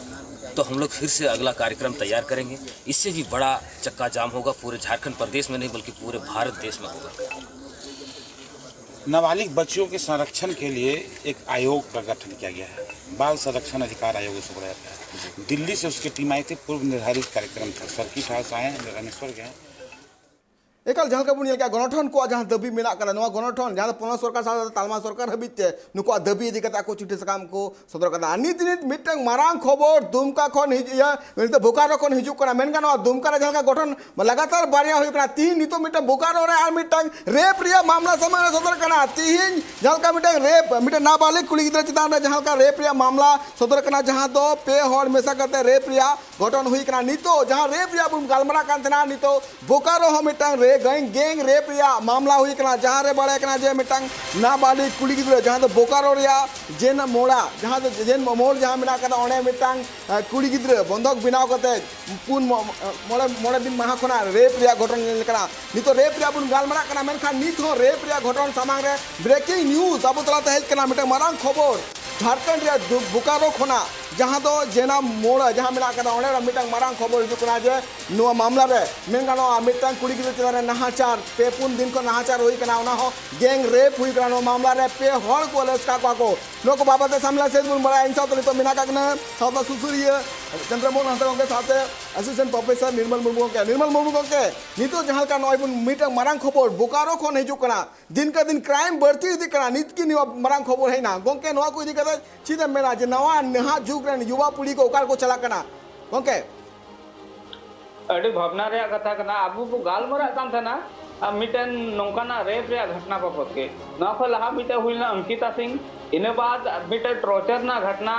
तो हम लोग फिर से अगला कार्यक्रम तैयार करेंगे। इससे भी बड़ा चक्का जाम होगा, पूरे झारखंड प्रदेश में नहीं बल्कि पूरे भारत देश में होगा। नाबालिग बच्चियों के संरक्षण के लिए एक आयोग का गठन किया गया है, बाल संरक्षण अधिकार आयोग उसे बुलाया गया है। दिल्ली से उसकी टीम आई थी, पूर्व निर्धारित कार्यक्रम था, सर्किट हाउस आए, रामेश्वर गए। एकल जहाँ का बुनिया क्या गणठन को जहाँ दबी मेना करा नवा गणठन जहाँ पोनस सरकार साथ तालमा सरकार हबिते नुको दबी इदी कता को चिठी सकाम को सदर कता नित नित मिटंग मारांग खबर दुमका खन या तो बोकारो खन हिजु करा मेनका नवा दुमका जहाँ का गठन लगातार बारिया हुई कना तीन नितो मिटंग बोकारो रे आर मिटंग रेप रिया मामला समय सदर कना तीन जहाँ का मिटंग रेप मिटंग नाबालिग कुड़ी गिद्रा चितान जहाँ का रेप रिया मामला सदर कना जहाँ दो पे हर मेसा करते रेप रिया गठन हुई कना नितो जहाँ रेप रिया बुम गालमरा कांतना नितो बोकारो हम मिटंग गैंग रेप रिया मामला हुई कना जहाँ रे बड़े कना जे मिटंग नाबालिग कुड़ी गिद्रा जहाँ तो बोकारो रिया जेन मोड़ा जहाँ तो जेन मोड़ जहाँ मिना कना ओने मिटंग कुड़ी गिद्रा बंधक बिनाव करते पुन मोड़े दिन महा खना रेप रिया घटन कना नितो रेप रिया बुन गालमरा कना मेनखान नित हो रेप रिया घटन सामांग रे ब्रेकिंग न्यूज अब तला हेज कना मिटंग मारांग खबर झारखंड रिया बोकारो खना जहाँ तो जेना मोड़ जहाँ मिला कना ओने मिटंग मारांग खबर हिजु कना जे नुआ मामला रे मेनगानो मिटंग कुड़ी गिद्रा चितान नाहाचार पे पुन दिन को नाहाचार हुई कना ओना हो गैंग रेप हुई कना नो मामला रे पे हर को लेस्का को नको बाबते सामला से बुन बड़ा इंसा तो नितो मिना काकना सावता सुसुरिया चंद्रमोहन हंसदा के साथे असिस्टेंट प्रोफेसर निर्मल मुर्मू के नितो जहाँ का नय बुन मिटंग मारांग खबर बोकारो खन हिजु कना दिन का दिन क्राइम बढ़ती इदी कना नित की निवा मारांग खबर है ना गोंके नवा को इदी कदा चीज मेना जे नवा नहा जुग रे युवा पीढ़ी को ओकार को चला कना गोंके अड़ी भावना रे कथा कना आबू को गालमरा कान था ना मिटन नौकाना रेप रे घटना बाबत के ना को लहा मिटे हुइना अंकिता सिंह इने बाद मिटे टॉर्चर ना घटना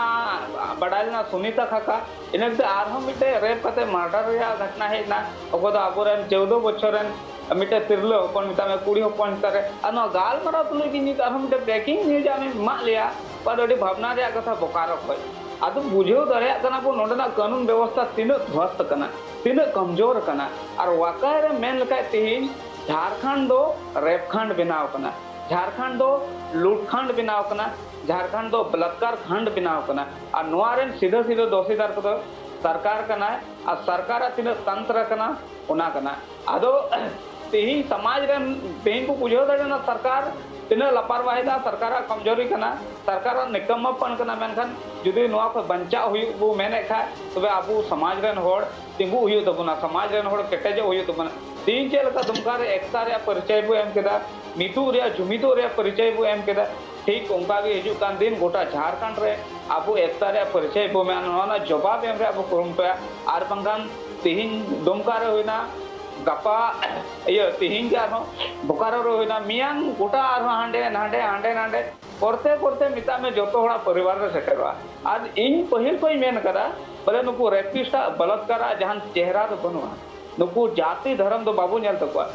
बडाल ना सुनीता खाका इने से आरह मिटे रेप कते मर्डर रे घटना है ना ओको आबोरन 14 बछरन मिटे तिरलो अपन मिता में कुड़ी अपन करे अनो गालमरा तुले कि नि आरह मिटे ब्रेकिंग न्यूज आमे मा लिया पर अड़ी भावना रे कथा बोकारो खय आदु बुझेव दरे कना बो नोडना कानून व्यवस्था तीन ध्वस्त कना तीन कमजोर कना और वाका रे मेन लका तेहिन झारखंड दो रेपखंड बनाव कना झारखंड दो लूटखंड बनाव कना झारखंड दो बलात्कार खंड बनाव कना और नोआरेन सीधा सीधा दोषीदार को सरकार कना और सरकार तीन तंत्र कना ओना कना आदो तेहिन समाज रे तेहिन को बुझेव दरे ना सरकार तीन लापरवाही दा सरकार कमजोरी कना सरकार निकम्मपन कना मेनखान जुदी नोआ को बंचा हुई वो मेने खा तबे आबू समाज रेन होड़ तिंगु हुई तबना समाज रेन होड़ केटेजे हुई तबना तीन चेल का दुमकार एकता रे परिचय बु एम केदा नीतू रे जुमिदो रे परिचय बु एम केदा ठीक उनका भी हिजु कान दिन गोटा झारखंड रे आबू एकता रे परिचय बु में ना जवाब एम रे आबू कुरुमटा आर बंगान तीन दुमकार होइना गपा ये तीन के आरो बोकारो रो होइना मियांग गोटा आरो हांडे नांडे हांडे नांडे करते करते मिता में जोतो हड़ा परिवार रे सेटरवा आज इन पहिल कोई मेन करा बोले नुकु रेपिस्टा बलात्कार जहां चेहरा तो बनवा नुकु जाति धर्म तो बाबू नेल तकवा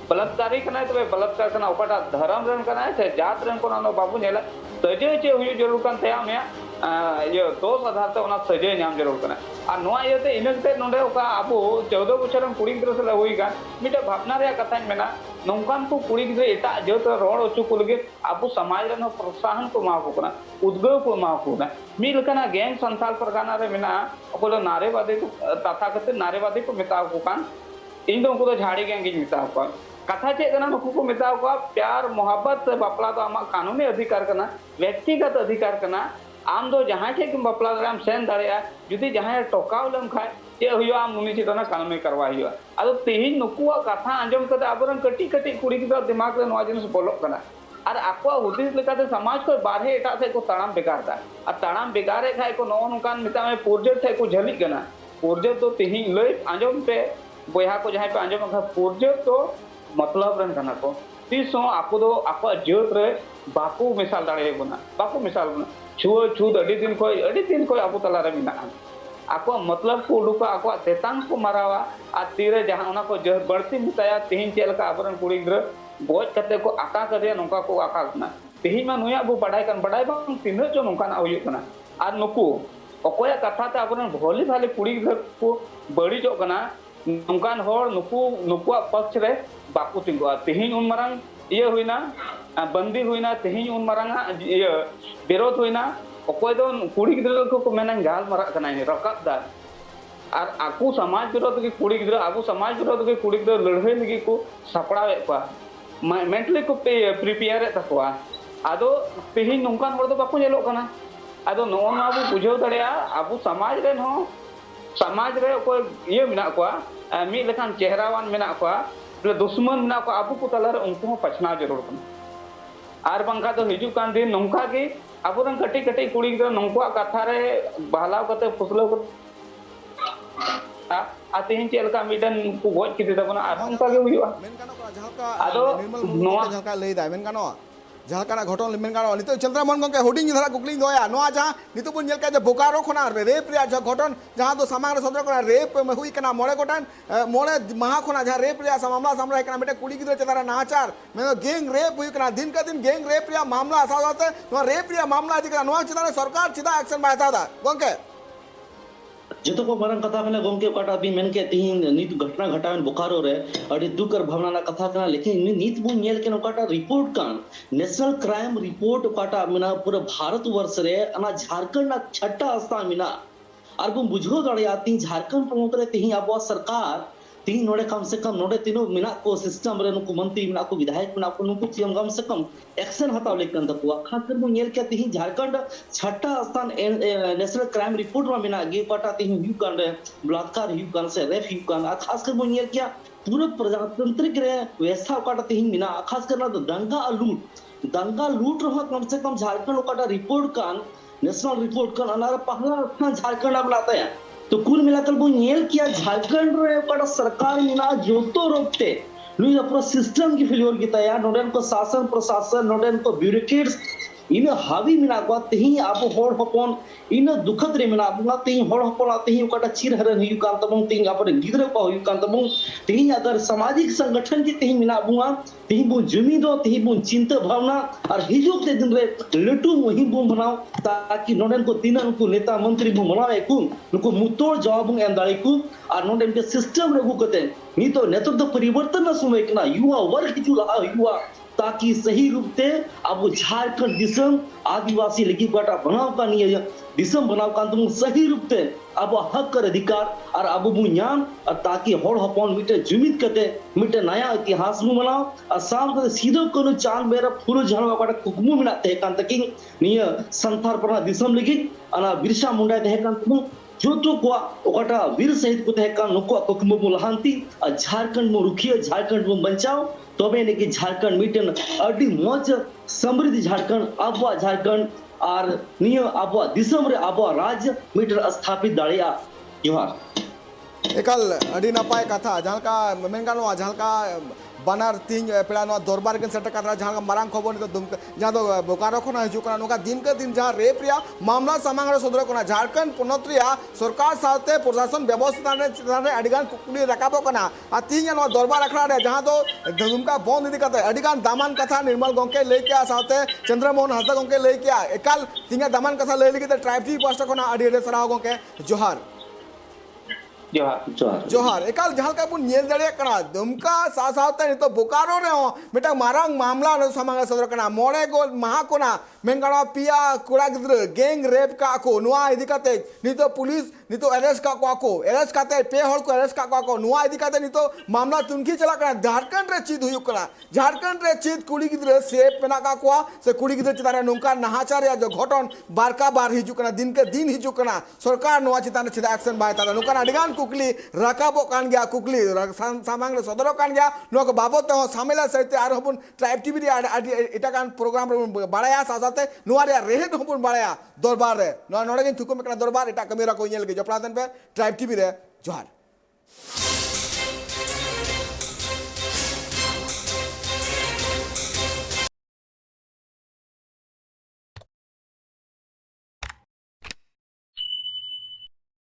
बलात्कारी कना तबे बलात्कार कना ओकाटा धर्म रन कना से जात रन कोना नो बाबू नेला सजे चे हुई जरूर कन तया में ये दोष आधार ते ओना सजे नाम जरूर कना आ नोआ येते इनते नोंडे ओका आबू 14 बछरन कुड़ी गिद्रा से हुई का मिटे भावना रे कथा मेना नौकान को कुड़ी गिद्रा एटा जत रोड ओचु को लगे आबू समाज रे प्रोत्साहन को माको कना उद्गव को माको ना मिल कना गैंग संथाल परगाना रे मेना ओको नारेवादी को तथाकथित नारेवादी को मिता को कान इन दो को झाड़ी गैंग की मिता को कथा चे कना नुकु को मिता को प्यार मोहब्बत से बपला तो आमा कानूनी अधिकार कना व्यक्तिगत अधिकार कना आम दो जहाँ चे किम बपला आम सेन दाड़िया जुदी जहाँ टोकाव लम खाए चे हुआ आम मुनि चितना कानूनी करवा हुआ अदो तेहिन नुकुआ कथा आंजम कते आबरन कटी कटी कुड़ी गिद्रा दिमाग रे नवा जिनिस बोलोक कना और आको हुदिस लेकाते समाज को बारहे एटा से को ताड़ाम बेकारता और ताड़ाम बेगारे खाए को नो नुकान मिता में पुरजत थे को झली कना पुरजत तो तेहिन लई आंजम पे बोया को जहाँ पे आंजम खा पुरजत तो मतलब रन कना को तीसो आको दो आको जोत रे बाकू मिसाल दाड़े बना बाकू मिसाल बना छुओ छुद अड़ी दिन को आबू तला रे मिना आको मतलब को उडुका आको तेतांग को मारावा आ तीरे जहां ओना को बढ़ती मिताया तीन चेल का आबरन कुड़ी गिद्रा गोज कते को आका करे नोका को आका ना तीन मा नुया बु बडाय बांग तीन जो नोका ना हुई कना आ नुकु ओकोया कथा ते आबरन भोली भाले कुड़ी गिद्रा को बड़ी जो कना नोकान होड़ नुकुआ पक्ष रे बाकू तिंगुआ तीन उन मरंग ये हुईना बंदी हुईना तीन उन मरंगा ये विरोध हुईना ᱚᱠᱚᱭ ᱫᱚ ᱠᱩᱲᱤ ᱜᱤᱫᱽᱨᱟᱹ ᱠᱚ ᱢᱮᱱᱟ ᱜᱟᱞᱢᱟᱨᱟᱜ ᱠᱟᱱᱟᱭ ᱨᱟᱠᱟᱵ ᱫᱟ ᱟᱨ ᱟᱠᱚ ᱥᱚᱢᱟᱡᱽ ᱵᱤᱨᱳᱫᱷ ᱜᱮ ᱠᱩᱲᱤ ᱜᱤᱫᱽᱨᱟᱹ ᱟᱵᱚ ᱥᱚᱢᱟᱡᱽ ᱵᱤᱨᱳᱫᱷ ᱜᱮ ᱠᱩᱲᱤ ᱜᱤᱫᱽᱨᱟᱹ ᱞᱟᱹᱲᱦᱟᱹᱭ ᱞᱟᱹᱜᱤᱫ ᱠᱚ ᱥᱟᱯᱲᱟᱣᱮᱫ ᱠᱚᱣᱟ ᱢᱮᱱᱴᱟᱞᱤ ᱠᱚ ᱯᱨᱤᱯᱮᱭᱟᱨᱮᱫ ᱛᱟᱠᱚᱣᱟ ᱟᱫᱚ ᱛᱮᱦᱮᱧ ᱱᱚᱝᱠᱟᱱ ᱦᱚᱲ ᱫᱚ ᱵᱟᱠᱚ ᱧᱮᱞᱚᱜ ᱠᱟᱱᱟ ᱟᱫᱚ ᱱᱚᱣᱟ ᱵᱚ ᱵᱩᱡᱷᱟᱹᱣ ᱫᱟᱲᱮᱭᱟᱜᱼᱟ ᱟᱵᱚ ᱥᱚᱢᱟᱡᱽ ᱨᱮᱱ ᱦᱚᱸ समाज रे कोई ये मिना को मिद लेखान चेहरावान मिना को दुश्मन मिना को आबू को तलार उनको पछना जरूर आर बंका तो हिजू कान दिन नौका के आबोरन कटी कटी कुड़ी गिद्रा नौका कथा रे बहलाव कते फुसलो को तेहन चेलका मिडन को गोज किदे तबना आर उनका के हुआ आदो नोआ झलका लई दा मेन गानो जहां घटन मेन गानो नितो चंद्रमोहन गंके हुडिंग धरा कुकलिंग दोया नोआ जहां नितो बुन नेल के बोकारो खना रेप रिया घटन जहां दो सामांग रे सदर कना रेप हुई कना मोड़े गोटान मोड़े महा खना जहां रेप रिया मामला सामरा कना बेटे कुड़ी गिद्रा चतारा नाचार में गैंग रेप हुई कना दिन का दिन गैंग रेप रिया मामला साथे नोआ रेप रिया मामला अधिक नोआ चितारे सरकार चिदा एक्शन बायता दा गंके जो को मारंग कथा कने गोमके काटा भी मेन के तीन नीत घटना घटावन बोकारो रे अडी दुकर भावना ना कथा कना लेकिन नीत बु नेल के नोकाटा रिपोर्ट कान नेशनल क्राइम रिपोर्ट काटा मिना पूरा भारत वर्ष रे अना झारखंड ना छठा स्थान मिना आर बु बुझो दड़िया ती झारखंड प्रमुख रे ती आबो सरकार तीन नोडे कम से कम नोडे तीनो मिना को सिस्टम रे नुको मंत्री मिना को विधायक मिना को नुको सीएम कम से कम एक्शन हताव लेकन तकुआ खास कर बु नेल के ती झारखंड छठा स्थान नेशनल क्राइम रिपोर्ट में मिना गे काटा ती यू कान रे बलात्कार यू कान से रेप यू कान खास कर बु नेल क्या पूरे प्रजातांत्रिक रे व्यवस्था काटा ती मिना खास कर ना दंगा लूट रहा कम से कम झारखंड काटा रिपोर्ट कान नेशनल रिपोर्ट कान अनार पहला स्थान झारखंड अब लाता है तो कुल मिलाकर वो नेल किया झारखंड रे काटा सरकार मिना जोतो रोकते लुई पूरा सिस्टम की फेलियर की तया नोडन को शासन प्रशासन नोडन को ब्यूरोक्रेट्स इन हावी मिना को तेही आबो होड़ हपन इन दुखद रे मिना बुंगा तेही होड़ हपन तेही काटा चिर हरन हियु कान तबंग तेही आपरे गिदरे को हियु कान तबंग तेही अगर सामाजिक संगठन की तेही मिना बुंगा तेही बु जमी दो तेही बु चिंता भावना और हिजुक ते दिन रे लटू मोहि बु बनाओ ताकि नोडन को तीन को नेता मंत्री बु बनावे को नुको मुतोड़ जवाब एम दाड़ी को और नोडन के सिस्टम रे गुकते नी तो नेतृत्व परिवर्तन न समय कना युवा वर्ग हिजु ला युवा ताकि सही रूप से अब झारखंड दिसम आदिवासी लगी काटा बनाव का नहीं दिसम बनाव का तुम सही रूप से अब हक कर अधिकार और अब बुनियान और ताकि होड़ हपन मिटे जुमित कते मिटे नया इतिहास मु बनाओ और साम के सीधो कोनो चांद मेरा फुरो झलवा काटा कुकमु मिनाते कान तकी निया संथार पर दिसम लगी अना बिरसा मुंडा ते कान तुम जो तो को ओकाटा वीर सहित को ते कान नुको कुकमु मुलहांती झारखंड मु रुखिया झारखंड मु बचाओ तबे ने कि झारखंड मिटन अडी मौज समृद्ध झारखंड आबवा झारखंड और नियो आबवा दिसम रे आबवा राज्य मिटर स्थापित दाड़िया जोहार एकल अडी नपाय कथा जहां का मेन गानो जहां का बानार तीन पेड़ा दरबार के सेट कथा जहां का मारांग खबर तो दुम जहां तो बोकारो खना हिजु कना नोका दिन के दिन जहां रेप रिया मामला सामांग रे सदर कना झारखंड पुनत रिया सरकार साथे प्रशासन व्यवस्था रे अडिगान कुकुली रकाबो कना आ तीन नो दरबार अखड़ा रे जहां तो दुमका बंद इदी कते अडिगान दामान कथा निर्मल गंके ले के साथे चंद्रमोहन हासदा गंके ले के एकल तीन दामान कथा ले लगी ट्राइब टी पास्ट कना अडी रे सराव गंके जोहार जोहार एकाल जहां का बुन नेल दड़े कना दुमका सासावते नि तो बोकारो रे हो बेटा मारांग मामला न समांग सदर कना मोड़े गो महा कोना मेंगाड़ा पिया कुड़ा गिद्र गैंग रेप का को नुआ इदी कते नि तो पुलिस नि तो अरेस्ट का को अरेस्ट काते पे होड़ को अरेस्ट का को नुआ इदी कते नि तो मामला तुनकी चला कना झारखंड रे चीज हुयु कना झारखंड रे चीज कुड़ी गिद्र सेप पेना का से कुड़ी गिद्र चितारे नुका नहाचार या जो घटन बारका बार हिजु कना दिन के दिन हिजु कना सरकार नुआ चिताने चिदा एक्शन बायता नुका अडिगान कुकली रकाबो कान गया कुकली सामांग रे सदरो कान गया नो को बाबत हो सामेला सहित आर हबुन ट्राइब टीवी रे इटा कान प्रोग्राम रे बाड़ाया सासाते नुआ रे रेहन हबुन बाड़ाया दरबार रे नो नोडे थुकुम कना दरबार इटा कमेरा को नेल के जपलादन पे ट्राइब टीवी रे जोहार।